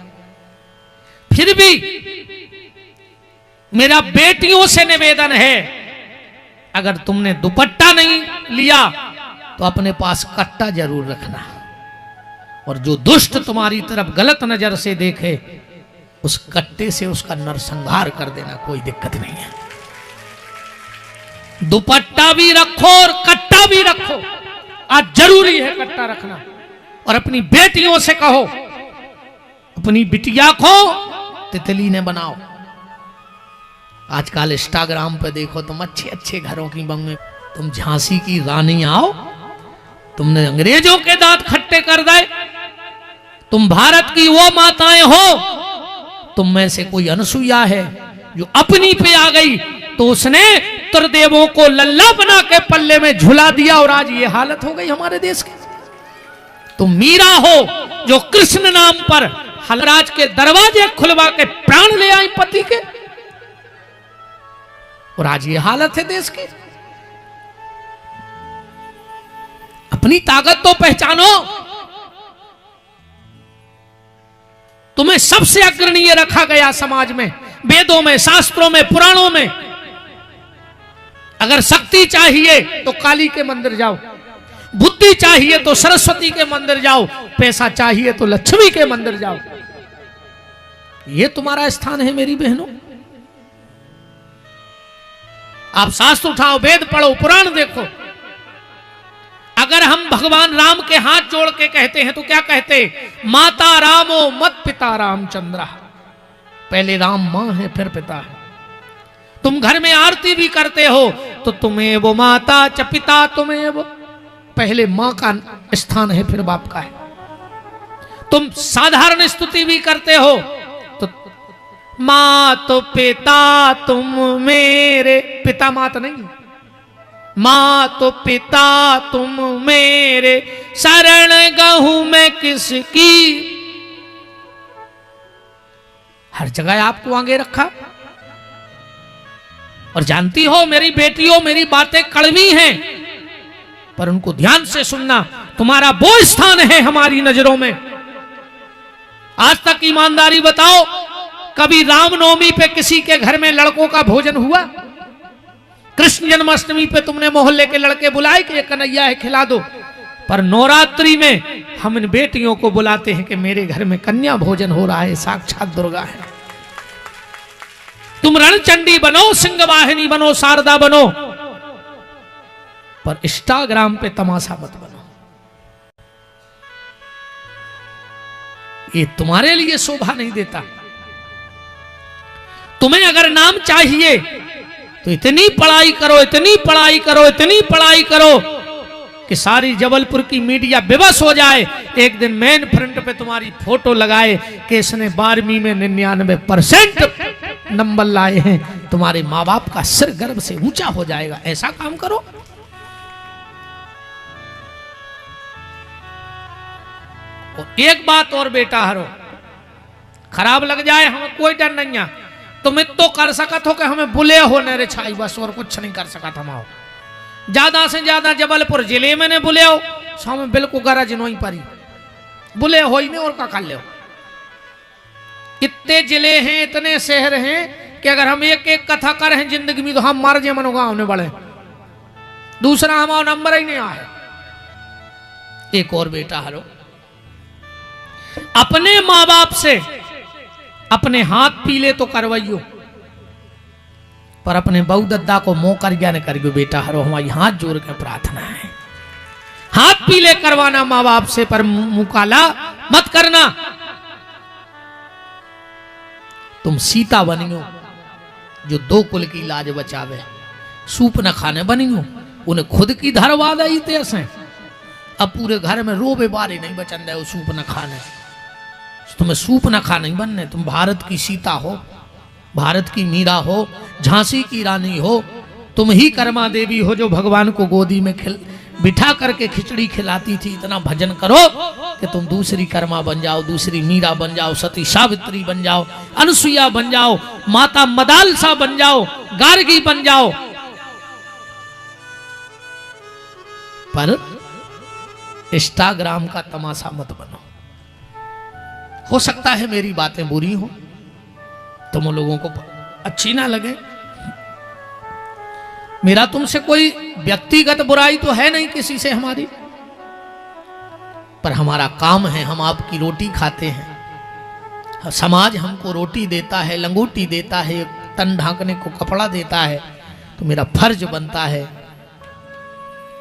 फिर भी मेरा बेटियों से निवेदन है, अगर तुमने दुपट्टा नहीं लिया तो अपने पास कट्टा जरूर रखना, और जो दुष्ट तुम्हारी तरफ गलत नजर से देखे उस कट्टे से उसका नरसंहार कर देना, कोई दिक्कत नहीं है। दुपट्टा भी रखो और कट्टा भी रखो, आज जरूरी है कट्टा रखना। और अपनी बेटियों से कहो, अपनी बिटिया को तितली ने बनाओ। आजकल इंस्टाग्राम पे देखो तुम अच्छे अच्छे घरों की बहू, तुम झांसी की रानी आओ, तुमने अंग्रेजों के दांत खट्टे कर दे, तुम भारत की वो माताएं हो। तुम में से कोई अनसुईया है जो अपनी पे आ गई तो उसने त्रिदेवों को लल्ला बना के पल्ले में झुला दिया, और आज ये हालत हो गई हमारे देश की। तुम मीरा हो जो कृष्ण नाम पर हलराज के दरवाजे खुलवा के प्राण ले आई पति के, और आज ये हालत है देश की। अपनी ताकत तो पहचानो। तुम्हें सबसे अग्रणीय रखा गया समाज में, वेदों में, शास्त्रों में, पुराणों में। अगर शक्ति चाहिए तो काली के मंदिर जाओ, बुद्धि चाहिए तो सरस्वती के मंदिर जाओ, पैसा चाहिए तो लक्ष्मी के मंदिर जाओ। ये तुम्हारा स्थान है मेरी बहनों। आप शास्त्र उठाओ, वेद पढ़ो, पुराण देखो। अगर हम भगवान राम के हाथ जोड़ के कहते हैं तो क्या कहते? माता रामो मत पिता रामचंद्र। पहले राम मां है फिर पिता है। तुम घर में आरती भी करते हो तो तुम्हें वो माता च पिता तुम्हें वो, पहले मां का स्थान है फिर बाप का है। तुम साधारण स्तुति भी करते हो तो मां तो पिता तुम मेरे, पिता मात नहीं, मां तो पिता तुम मेरे, शरण गहूं मैं किसकी। हर जगह आपको आगे रखा। और जानती हो मेरी बेटियों, मेरी बातें कड़वी हैं पर उनको ध्यान से सुनना। तुम्हारा वो स्थान है हमारी नजरों में। आज तक ईमानदारी बताओ, कभी रामनवमी पे किसी के घर में लड़कों का भोजन हुआ? कृष्ण जन्माष्टमी पे तुमने मोहल्ले के लड़के बुलाए कि ये कन्हैया है खिला दो? पर नवरात्रि में हम इन बेटियों को बुलाते हैं कि मेरे घर में कन्या भोजन हो रहा है, साक्षात दुर्गा है। तुम रणचंडी बनो, सिंहवाहिनी बनो, शारदा बनो, पर इंस्टाग्राम पे तमाशा मत बनो। ये तुम्हारे लिए शोभा नहीं देता। तुम्हें अगर नाम चाहिए तो इतनी पढ़ाई करो, इतनी पढ़ाई करो, इतनी पढ़ाई करो कि सारी जबलपुर की मीडिया बेबस हो जाए। एक दिन मेन फ्रंट पे तुम्हारी फोटो लगाए कि इसने 12वीं में 99% नंबर लाए हैं। तुम्हारे माँ बाप का सिर गर्व से ऊंचा हो जाएगा। ऐसा काम करो। और एक बात और बेटा हरो, खराब लग जाए हमें कोई डर नहीं है। तुम तो कर सकत हो कि हमें बुले हो न छाई, बस और कुछ नहीं कर सकत हम। ज्यादा से ज्यादा जबलपुर जिले में ने बुले हो सो में बिल्कुल गरज नहीं परी, बुले हो ही नहीं और का कर ले। इतने जिले हैं, इतने शहर हैं कि अगर हम एक एक कथा कर हैं जिंदगी में तो हम मर जे मनोगा होने बड़े, दूसरा हमारा नंबर ही नहीं आए। एक और बेटा हरो, अपने माँ बाप से अपने हाथ पीले तो करवाइयो, पर अपने बहू दद्दा को मोह कर ज्ञान करियो। बेटा हरो हमारी हाथ जोड़ के प्रार्थना है, हाथ पीले करवाना माँ बाप से, पर मुकाला मत करना। तुम सीता बनियो जो 2 कुल की लाज बचावे, सूप न खाने बनियो उन्हें खुद की धरवाद आई तेसे। अब पूरे घर में रोबे बारी नहीं बचन दे सूप न खाने। तुम्हें सूप न खा नहीं बनने। तुम भारत की सीता हो, भारत की मीरा हो, झांसी की रानी हो। तुम ही कर्मा देवी हो जो भगवान को गोदी में बिठा करके खिचड़ी खिलाती थी। इतना भजन करो कि तुम दूसरी कर्मा बन जाओ, दूसरी मीरा बन जाओ, सती सावित्री बन जाओ, अनुसुईया बन जाओ, माता मदालसा बन जाओ, गार्गी बन जाओ। पर इंस्टाग्राम का तमाशा मत बनो। हो सकता है मेरी बातें बुरी हो, तुम लोगों को अच्छी ना लगे। मेरा तुमसे कोई व्यक्तिगत बुराई तो है नहीं किसी से हमारी, पर हमारा काम है, हम आपकी रोटी खाते हैं। समाज हमको रोटी देता है, लंगोटी देता है, तन ढांकने को कपड़ा देता है, तो मेरा फर्ज बनता है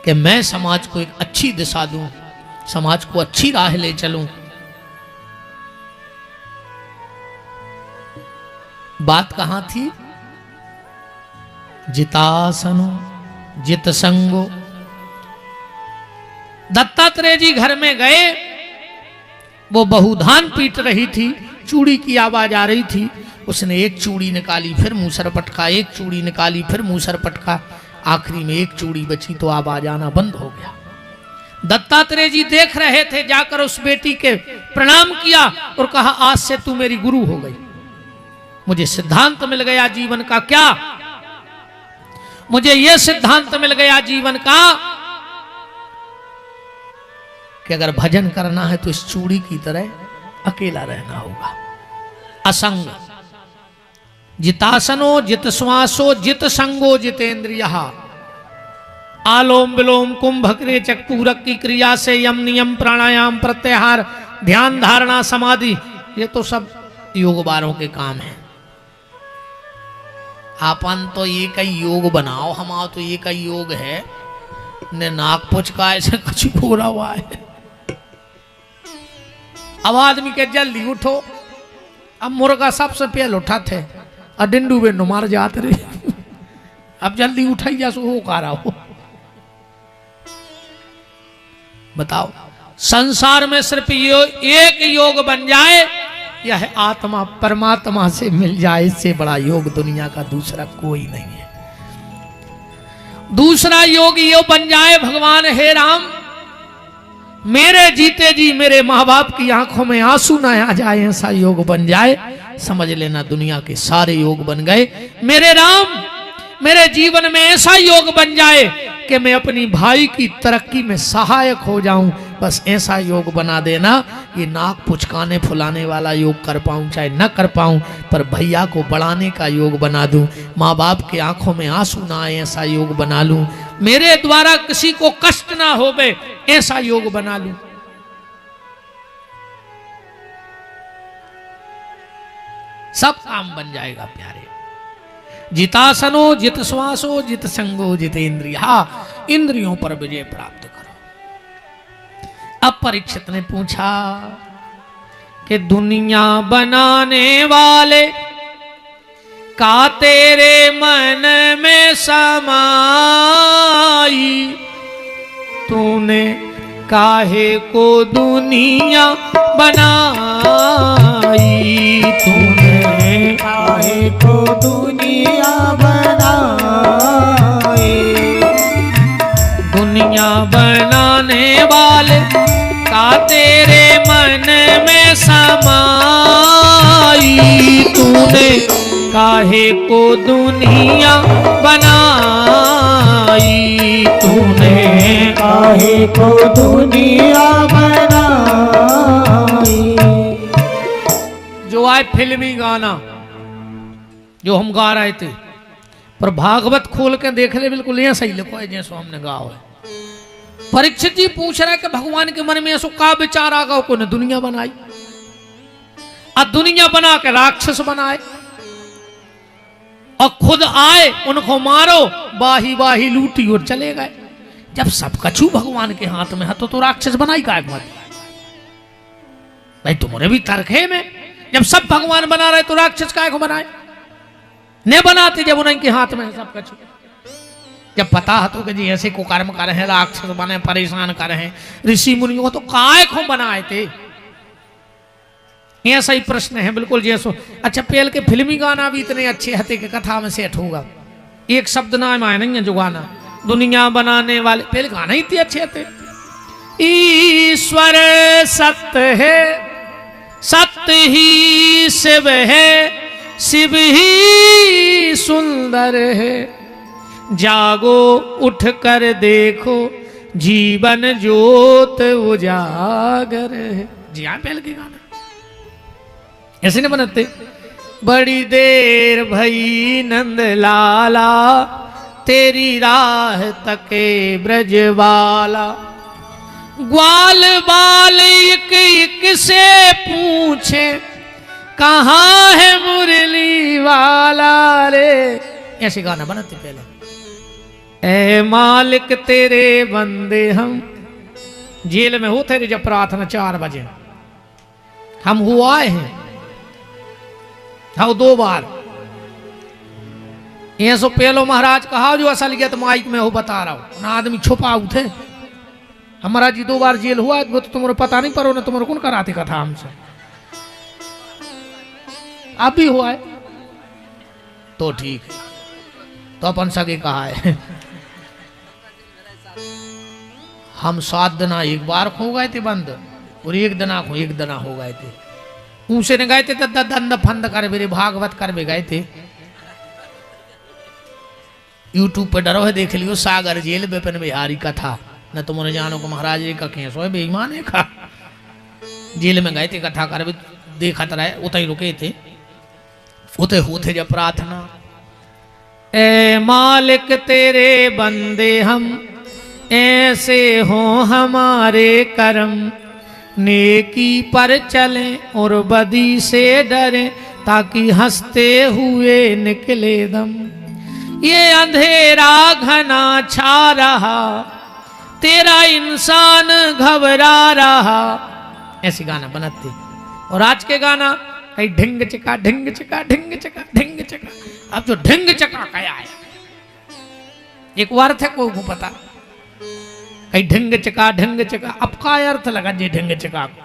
कि मैं समाज को एक अच्छी दिशा दूं, समाज को अच्छी राह ले चलूं। बात कहां थी? जितासनो जित संगो। दत्तात्रेय जी घर में गए, वो बहू धान पीट रही थी, चूड़ी की आवाज आ रही थी। उसने एक चूड़ी निकाली, फिर मूसर पटका, एक चूड़ी निकाली, फिर मूसर पटका। आखिरी में एक चूड़ी बची तो आवाज आना बंद हो गया। दत्तात्रेय जी देख रहे थे, जाकर उस बेटी के प्रणाम किया और कहा, आज से तू मेरी गुरु हो गई। मुझे सिद्धांत मिल गया जीवन का। क्या? मुझे यह सिद्धांत मिल गया जीवन का कि अगर भजन करना है तो इस चूड़ी की तरह अकेला रहना होगा। असंग। जितासनो जित श्वासो जित संगो जितेंद्रियः। आलोम विलोम कुंभ क्रियचक पूरक की क्रिया से यम नियम प्राणायाम प्रत्याहार ध्यान धारणा समाधि, ये तो सब योग वालों के काम है। आपन तो ये कई योग बनाओ, हमारा तो ये कई योग है ने नाक पुचका ऐसे कुछ पूरा हुआ है। अब आदमी के जल्दी उठो, अब मुर्गा सबसे पहले उठाते और डिंडू बे नुमार जाते रहे। अब जल्दी उठाइया सो हो का रहा हो। बताओ, संसार में सिर्फ एक योग बन जाए, यह आत्मा परमात्मा से मिल जाए, इससे बड़ा योग दुनिया का दूसरा कोई नहीं है। दूसरा योग ये बन जाए, भगवान हे राम मेरे जीते जी मेरे माँ बाप की आंखों में आंसू ना आ जाए, ऐसा योग बन जाए, समझ लेना दुनिया के सारे योग बन गए। मेरे राम मेरे जीवन में ऐसा योग बन जाए कि मैं अपनी भाई की तरक्की में सहायक हो जाऊं, बस ऐसा योग बना देना। ये नाक पुचकाने फुलाने वाला योग कर पाऊं चाहे न कर पाऊं, पर भैया को बढ़ाने का योग बना दूं। माँ बाप के आंखों में आंसू ना आए, ऐसा योग बना लूं। मेरे द्वारा किसी को कष्ट ना होवे, ऐसा योग बना लूं। सब काम बन जाएगा प्यारे। जितासनो जित श्वासो जित संगो जितेंद्रिया। इंद्रियों पर विजय प्राप्त करो। अब परीक्षित ने पूछा, कि दुनिया बनाने वाले का तेरे मन में समाई, तूने काहे को दुनिया बनाई, तूने काहे को दुनिया बनाई। दुनिया बनाने वाले का तेरे मन में समाई, तूने काहे को दुनिया बनाई, तूने काहे को दुनिया बनाई। जो आए फिल्मी गाना जो हम गा रहे थे, पर भागवत खोल के देख ले बिल्कुल ये सही लिखो है जैसो हमने गाओ है। परीक्षित जी पूछ रहे कि भगवान के मन में ऐसो का विचार आ गया को ने दुनिया बनाई, अब दुनिया बना के राक्षस बनाए और खुद आए उनको मारो, बाही बाही लूटी और चले गए। जब सब कछु भगवान के हाथ में है तो राक्षस बनाई का मत भाई, तुम्हारे भी तर्क है में, जब सब भगवान बना रहे तो राक्षस काय को बनाए, ने बनाते जब उनके हाथ में है सब कछु। जब पता है तो कि जी ऐसे को कर्म कर रहे हैं, राक्षस बने परेशान कर रहे हैं ऋषि मुनियों तो काय को बनाए थे। ऐसा ही प्रश्न है बिल्कुल जैसो। अच्छा पहले के फिल्मी गाना भी इतने अच्छे हते कि कथा में सेट होगा, एक शब्द नाम आए नहीं है जो गाना दुनिया बनाने वाले, पहले गाना ही इतने अच्छे थे। ईश्वर सत्य है, सत्य ही शिव है, शिव ही सुंदर है, जागो उठ कर देखो जीवन ज्योत उजागर है। जी हाँ पहले के गाना ऐसे नहीं बनाते। बड़ी देर भई नंद लाला, तेरी राह तके ब्रजवाला, ग्वाल बाल एक एक से पूछे कहाँ है मुरली वाला रे। ऐसे गाना बनाते पहले। ए मालिक तेरे बंदे हम, जेल में होते थे जब प्रार्थना 4 बजे, हम हुआ हैं हाँ 2 बार। ये सो पहलो महाराज कहा जो असलियत माइक में हो बता रहा हूं ना, आदमी छुपा उठे। हमारा जी 2 बार जेल हुआ वो तो तुम्हारे पता नहीं, पर उन्हें तुम्हारे कौन कराते कथा हमसे, अब भी हुआ है तो ठीक है। तो अपन सगे कहा है हम 7 दिना एक बार खो गए थे बंद, और 1 दिना हो गए थे। ऊंसे ने गए थे तो दंद फंद कर मेरे भागवत कर भी गए थे। यूट्यूब पे डरो है देख लियो, सागर जेल विपिन बिहारी का था न, तुमने जानो को महाराज जी का खेसो है बेईमान है खा। जेल में गए थे कथा कर भी देखत रहे, उते ही रुके थे, उते होते जब प्रार्थना। ए मालिक तेरे बंदे हम, ऐसे हो हमारे कर्म, नेकी पर चलें और बदी से डरें, ताकि हंसते हुए निकले दम। ये अंधेरा घना छा रहा, तेरा इंसान घबरा रहा। ऐसे गाना बनाते। और आज के गाना कहीं ढिंग चका ढिंग चका ढिंग चका ढिंग चका। अब जो ढिंग चका क्या है, एक अर्थ है को पता, कहीं ढिंग चका ढिंग चका, अब का अर्थ लगा जी ढिंग चका को।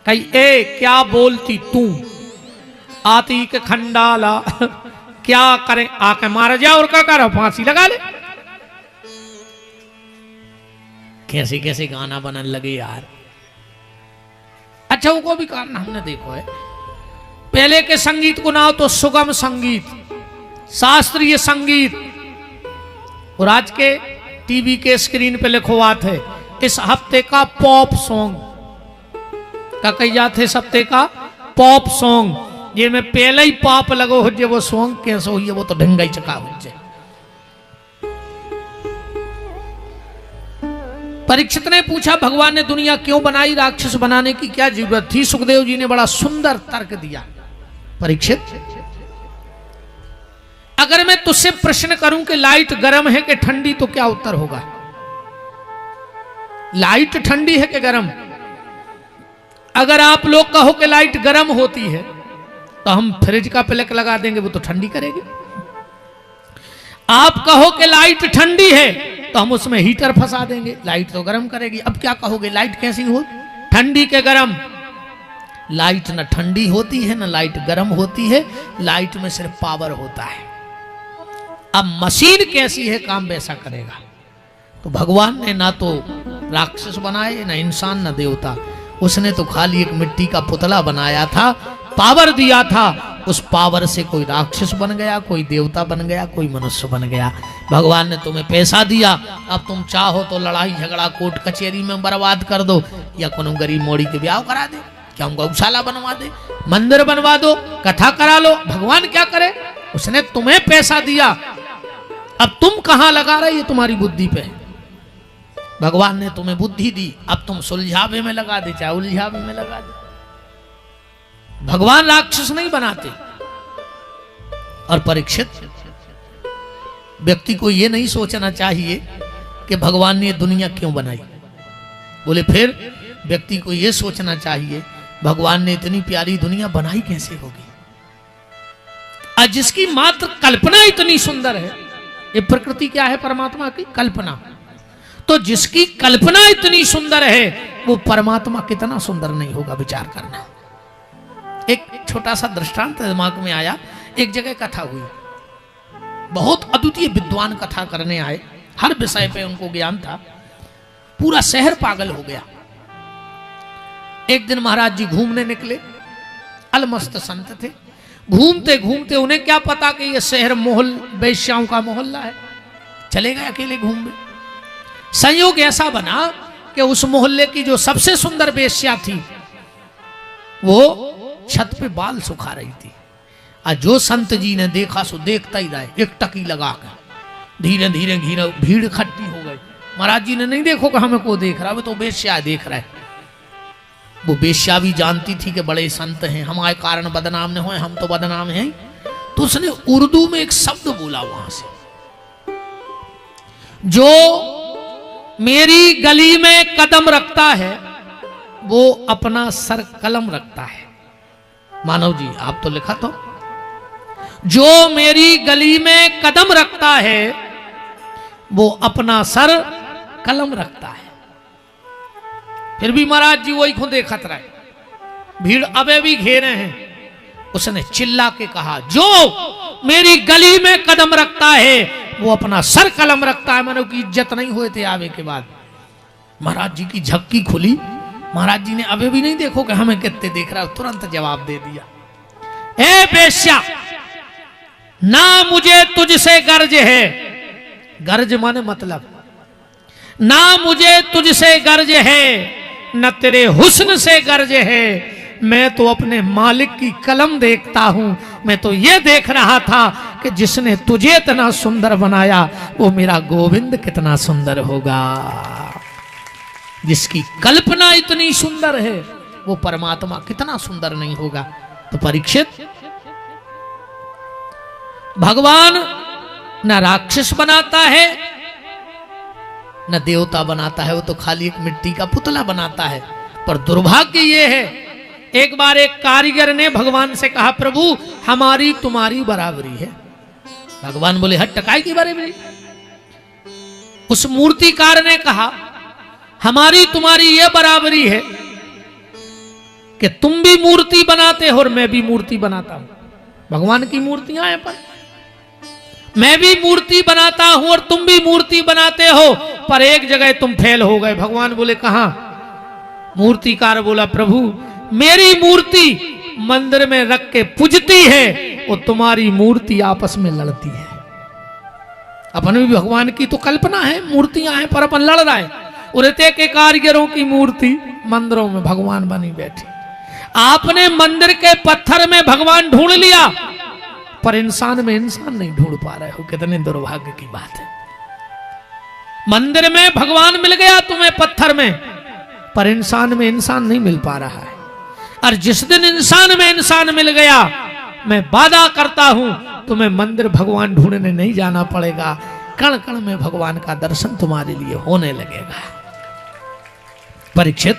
कहीं ए क्या बोलती तू, आती के खंडाला, क्या करे आके मार जा और क्या करे फांसी लगा ले। कैसे कैसे गाना बनने लगे यार। अच्छा वो भी कारण हमने देखो है, पहले के संगीत को ना हो तो सुगम संगीत, शास्त्रीय संगीत, और आज के टीवी के स्क्रीन पे लिखवात है इस हफ्ते का पॉप सॉन्ग का कही जाते, इस हफ्ते का पॉप सॉन्ग, ये में पहले ही पॉप लगो हो जे वो सॉन्ग कैसे हुई है, वो तो ढंगा ही चका हो जाए। परीक्षित ने पूछा भगवान ने दुनिया क्यों बनाई, राक्षस बनाने की क्या जरूरत थी। सुखदेव जी ने बड़ा सुंदर तर्क दिया। परीक्षित अगर मैं तुझसे प्रश्न करूं कि लाइट गर्म है कि ठंडी, तो क्या उत्तर होगा? लाइट ठंडी है कि गर्म? अगर आप लोग कहो कि लाइट गर्म होती है तो हम फ्रिज का प्लग लगा देंगे, वो तो ठंडी करेगी। आप कहो कि लाइट ठंडी है तो हम उसमें हीटर फंसा देंगे, लाइट तो गर्म करेगी। अब क्या कहोगे, लाइट कैसी हो, ठंडी के गर्म? लाइट न ठंडी होती है न लाइट गर्म होती है, लाइट में सिर्फ पावर होता है। अब मशीन कैसी है, काम वैसा करेगा। तो भगवान ने ना तो राक्षस बनाए, न इंसान, न देवता, उसने तो खाली एक मिट्टी का पुतला बनाया था, पावर दिया था, उस पावर से कोई राक्षस बन गया, कोई देवता बन गया, कोई मनुष्य बन गया। भगवान ने तुम्हें पैसा दिया, अब तुम चाहो तो लड़ाई झगड़ा कोर्ट कचहरी में बर्बाद कर दो, या कोनो गरीब मोड़ी के ब्याह करा दे, क्या गौशाला बनवा दे, मंदिर बनवा दो, कथा करा लो। भगवान क्या करे, उसने तुम्हें पैसा दिया, अब तुम कहां लगा रहे, ये तुम्हारी बुद्धि पे है। भगवान ने तुम्हें बुद्धि दी, अब तुम सुलझावे में लगा दे, चाहे उलझावे में लगा दे। भगवान राक्षस नहीं बनाते। और परीक्षित, व्यक्ति को यह नहीं सोचना चाहिए कि भगवान ने दुनिया क्यों बनाई। बोले फिर व्यक्ति को यह सोचना चाहिए भगवान ने इतनी प्यारी दुनिया बनाई कैसे होगी, और जिसकी मात्र कल्पना इतनी सुंदर है। ये प्रकृति क्या है, परमात्मा की कल्पना। तो जिसकी कल्पना इतनी सुंदर है वो परमात्मा कितना सुंदर नहीं होगा, विचार करना। एक छोटा सा दृष्टांत दिमाग में आया। एक जगह कथा हुई, बहुत अद्वितीय विद्वान कथा करने आए, हर विषय पे उनको ज्ञान था, पूरा शहर पागल हो गया। एक दिन महाराज जी घूमने निकले, अलमस्त संत थे, घूमते घूमते उन्हें क्या पता कि यह शहर मोहल वेश्याओं का मोहल्ला है, चले गए अकेले घूमने। संयोग ऐसा बना कि उस मोहल्ले की जो सबसे सुंदर वेश्या थी वो छत पे बाल सुखा रही थी, और जो संत जी ने देखा सो देखता ही रहे, एक टकी लगा कर धीरे धीरे धीरे भीड़ इकट्ठी हो गई। महाराज जी ने नहीं देखो कि हमें को देख रहा है, तो वेश्या देख रहा है। वो वेश्या भी जानती थी कि बड़े संत हैं, हमारे कारण बदनाम न होए, हम तो बदनाम हैं। तो उसने उर्दू में एक शब्द बोला वहां से, जो मेरी गली में कदम रखता है वो अपना सर कलम रखता है। मानव जी आप तो लिखा तो, जो मेरी गली में कदम रखता है वो अपना सर कलम रखता है। फिर भी महाराज जी वही खुद देखत रहे, भीड़ अबे भी घेरे हैं। उसने चिल्ला के कहा, जो मेरी गली में कदम रखता है वो अपना सर कलम रखता है। मानो की इज्जत नहीं हुए थे आवे के बाद। महाराज जी की झक्की खुली, महाराज जी ने अबे भी नहीं देखो कि हमें कितने देख रहा है, तुरंत जवाब दे दिया, ए बेश्या, ना मुझे तुझसे गर्ज है, गर्ज माने मतलब, ना मुझे तुझसे गर्ज है, न तेरे हुस्न से गर्ज है, मैं तो अपने मालिक की कलम देखता हूं। मैं तो ये देख रहा था कि जिसने तुझे इतना सुंदर बनाया वो मेरा गोविंद कितना सुंदर होगा। जिसकी कल्पना इतनी सुंदर है वो परमात्मा कितना सुंदर नहीं होगा। तो परीक्षित, भगवान न राक्षस बनाता है न देवता बनाता है, वो तो खाली एक मिट्टी का पुतला बनाता है। पर दुर्भाग्य ये है, एक बार एक कारीगर ने भगवान से कहा, प्रभु हमारी तुम्हारी बराबरी है। भगवान बोले, हट, टकाई की बराबरी? उस मूर्तिकार ने कहा, हमारी तुम्हारी यह बराबरी है कि तुम भी मूर्ति बनाते हो और मैं भी मूर्ति बनाता हूं। भगवान की मूर्तियां हैं, पर मैं भी मूर्ति बनाता हूं और तुम भी मूर्ति बनाते हो, पर एक जगह तुम फेल हो गए। भगवान बोले, कहां? मूर्तिकार बोला, प्रभु मेरी मूर्ति मंदिर में रख के पूजती है और तुम्हारी मूर्ति आपस में लड़ती है। अपन भी भगवान की तो कल्पना है, मूर्तियां हैं, पर अपन लड़ रहा है। उरते के कारीगरों की मूर्ति मंदिरों में भगवान बनी बैठी। आपने मंदिर के पत्थर में भगवान ढूंढ लिया, पर इंसान में इंसान नहीं ढूंढ पा रहे हो। कितने दुर्भाग्य की बात है। मंदिर में भगवान मिल गया तुम्हें पत्थर में, पर इंसान में इंसान नहीं मिल पा रहा है। और जिस दिन इंसान में इंसान मिल गया, मैं वादा करता हूं तुम्हें मंदिर भगवान ढूंढने नहीं जाना पड़ेगा। कण कण में भगवान का दर्शन तुम्हारे लिए होने लगेगा। परीक्षित,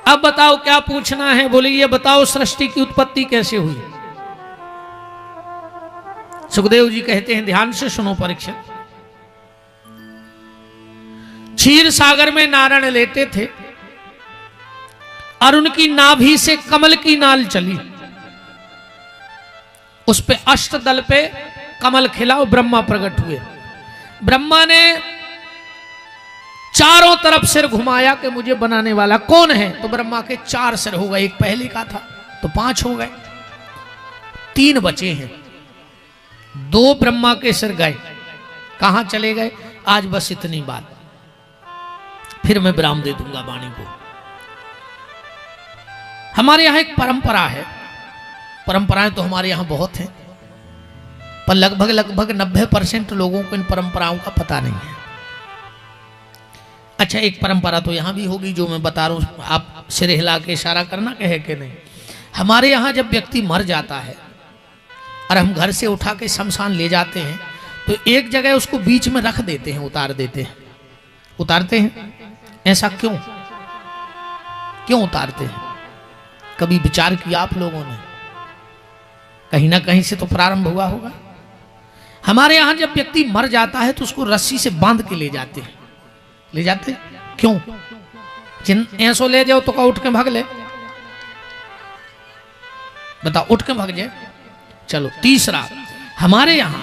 अब बताओ क्या पूछना है? बोले ये बताओ सृष्टि की उत्पत्ति कैसे हुई? सुखदेव जी कहते हैं, ध्यान से सुनो परीक्षित। क्षीर सागर में नारायण लेटे थे और उनकी नाभि से कमल की नाल चली, उस पे अष्टदल पे कमल खिला और ब्रह्मा प्रकट हुए। ब्रह्मा ने चारों तरफ सिर घुमाया कि मुझे बनाने वाला कौन है? तो ब्रह्मा के 4 सिर हो गए, एक पहले का था तो 5 हो गए, 3 बचे हैं। 2 ब्रह्मा के सिर गए, कहां चले गए? आज बस इतनी बात, फिर मैं विराम दे दूंगा वाणी को। हमारे यहां एक परंपरा है, परंपराएं तो हमारे यहां बहुत हैं, पर लगभग 90% लोगों को इन परंपराओं का पता नहीं है। अच्छा, एक परंपरा तो यहां भी होगी जो मैं बता रहा हूं, आप सिर हिला के इशारा करना कहे कि नहीं। हमारे यहां जब व्यक्ति मर जाता है और हम घर से उठा के शमशान ले जाते हैं तो एक जगह उसको बीच में रख देते हैं, उतार देते हैं। उतारते हैं, ऐसा क्यों? क्यों उतारते हैं? कभी विचार किया आप लोगों ने? कहीं ना कहीं से तो प्रारंभ हुआ होगा। हमारे यहां जब व्यक्ति मर जाता है तो उसको रस्सी से बांध के ले जाते हैं। ले जाते क्यों? ऐसो ले जाओ तो का उठ के भाग ले, बताओ, उठ के भाग जाए। चलो, तीसरा, हमारे यहां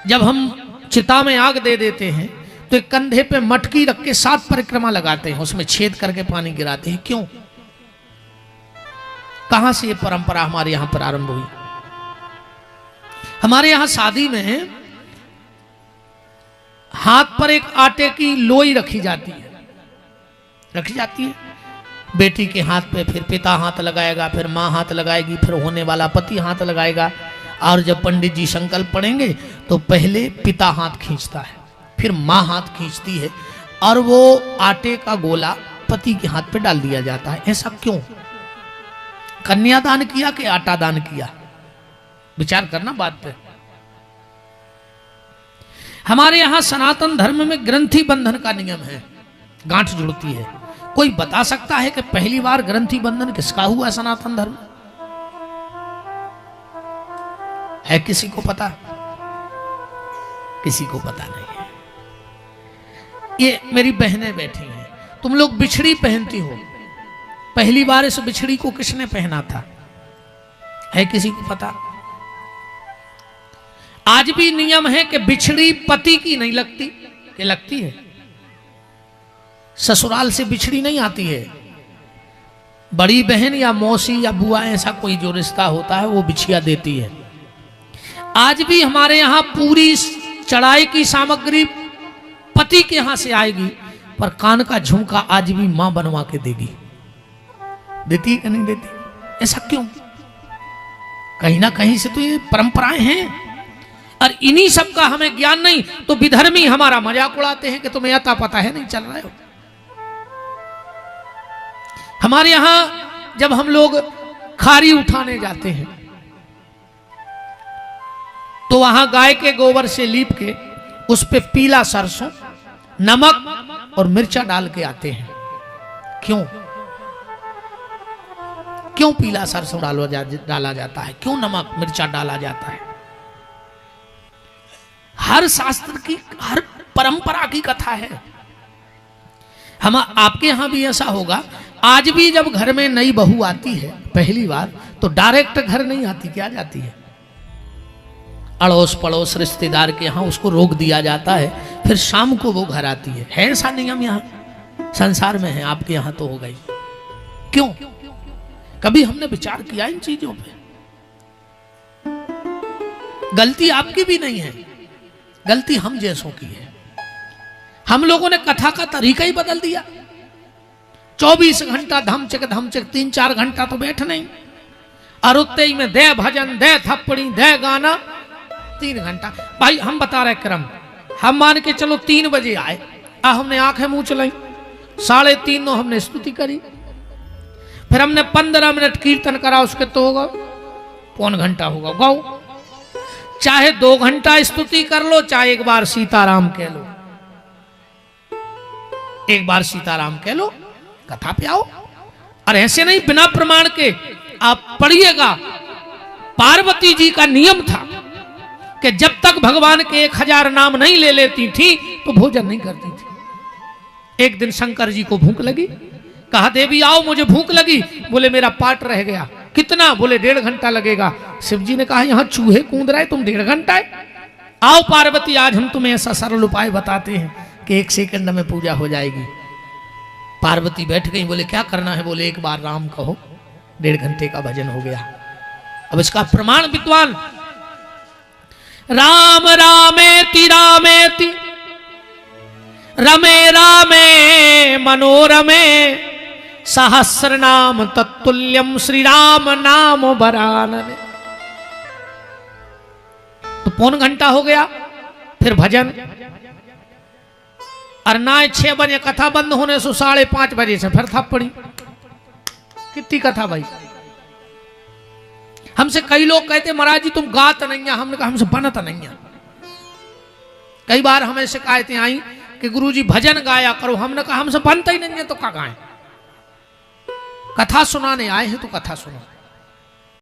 जब हम चिता में आग दे देते हैं तो एक कंधे पे मटकी रख के 7 परिक्रमा लगाते हैं, उसमें छेद करके पानी गिराते हैं। क्यों? कहां से ये परंपरा हमारे यहां प्रारंभ हुई? हमारे यहां शादी में हाथ पर एक आटे की लोई रखी जाती है, बेटी के हाथ पे, फिर पिता हाथ लगाएगा, फिर माँ हाथ लगाएगी, फिर होने वाला पति हाथ लगाएगा। और जब पंडित जी संकल्प पढ़ेंगे तो पहले पिता हाथ खींचता है, फिर माँ हाथ खींचती है और वो आटे का गोला पति के हाथ पे डाल दिया जाता है। ऐसा क्यों? कन्यादान किया कि आटा दान किया? विचार करना बात पे। हमारे यहां सनातन धर्म में ग्रंथि बंधन का नियम है, गांठ जुड़ती है। कोई बता सकता है कि पहली बार ग्रंथि बंधन किसका हुआ सनातन धर्म? है किसी को पता? किसी को पता नहीं है। ये मेरी बहनें बैठी हैं, तुम लोग बिछड़ी पहनती हो, पहली बार इस बिछड़ी को किसने पहना था? है किसी को पता? आज भी नियम है कि बिछड़ी पति की नहीं लगती, कि लगती है? ससुराल से बिछड़ी नहीं आती है, बड़ी बहन या मौसी या बुआ, ऐसा कोई जो रिश्ता होता है वो बिछिया देती है। आज भी हमारे यहां पूरी चढ़ाई की सामग्री पति के यहां से आएगी, पर कान का झुमका आज भी मां बनवा के देगी। देती है कि नहीं देती? ऐसा क्यों? कहीं ना कहीं से तो ये परंपराएं हैं, और इन्हीं सब का हमें ज्ञान नहीं तो विधर्मी हमारा मजाक उड़ाते हैं कि तुम्हें अता पता है नहीं चल रहा है। हमारे यहां जब हम लोग खारी उठाने जाते हैं तो वहां गाय के गोबर से लीप के उस पे पीला सरसों, नमक और मिर्चा डाल के आते हैं। क्यों? क्यों पीला सरसों डाला जाता है? क्यों नमक मिर्चा डाला जाता है? हर शास्त्र की, हर परंपरा की कथा है। हम आपके यहां भी ऐसा होगा। आज भी जब घर में नई बहू आती है पहली बार तो डायरेक्ट घर नहीं आती, क्या जाती है? अड़ोस पड़ोस रिश्तेदार के यहां उसको रोक दिया जाता है, फिर शाम को वो घर आती है। ऐसा नियम यहां संसार में है, आपके यहां तो हो गई। क्यों? कभी हमने विचार किया इन चीजों पे? गलती आपकी भी नहीं है, गलती हम जैसों की है। हम लोगों ने कथा का तरीका ही बदल दिया। 24 घंटा धमचक 3-4 घंटा तो बैठ नहीं, और उतने ही में दे भजन, दे थप्पड़ी, दे गाना, 3 घंटा। भाई हम बता रहे क्रम, हम मान के चलो 3 बजे आए, हमने आंखें मुंह चलाई, 3:30 हमने स्तुति करी, फिर हमने 15 मिनट कीर्तन करा, उसके तो होगा 1 घंटा होगा गाओ। चाहे 2 घंटा स्तुति कर लो, चाहे एक बार सीताराम कह लो, एक बार सीताराम कह लो, कथा पे आओ। और ऐसे नहीं बिना प्रमाण के। आप पढ़िएगा, पार्वती जी का नियम था कि जब तक भगवान के 1000 नाम नहीं ले लेती थी तो भोजन नहीं करती थी। एक दिन शंकर जी को भूख लगी, कहा देवी आओ मुझे भूख लगी। बोले मेरा पाट रह गया। कितना? बोले 1.5 घंटा लगेगा। शिव जी ने कहा यहां चूहे कूद रहे, तुम 1.5 घंटा है? आओ पार्वती, आज हम तुम्हें ऐसा सरल उपाय बताते हैं कि 1 सेकंड में पूजा हो जाएगी। पार्वती बैठ गई। बोले क्या करना है? बोले एक बार राम कहो, 1.5 घंटे का भजन हो गया। अब इसका प्रमाण विद्वान, राम रामेति रामेति रमे रामे मनोरमे सहस्र नाम तत्तुल्यम श्री राम नाम बरानने। तो 1.25 घंटा हो गया। फिर भजन, और ना 6 बजे कथा बंद होने से 5:30 बजे से फिर थप्पड़ी। कितनी कथा भाई? हमसे कई लोग कहते महाराज जी तुम गात नहीं है। हमने कहा हमसे बनता नहीं है। कई बार हमें शिकायतें आई कि गुरुजी भजन गाया करो। हमने कहा हमसे बनता ही नहीं है तो क्या गाएं? कथा सुनाने आए हैं तो कथा सुनो।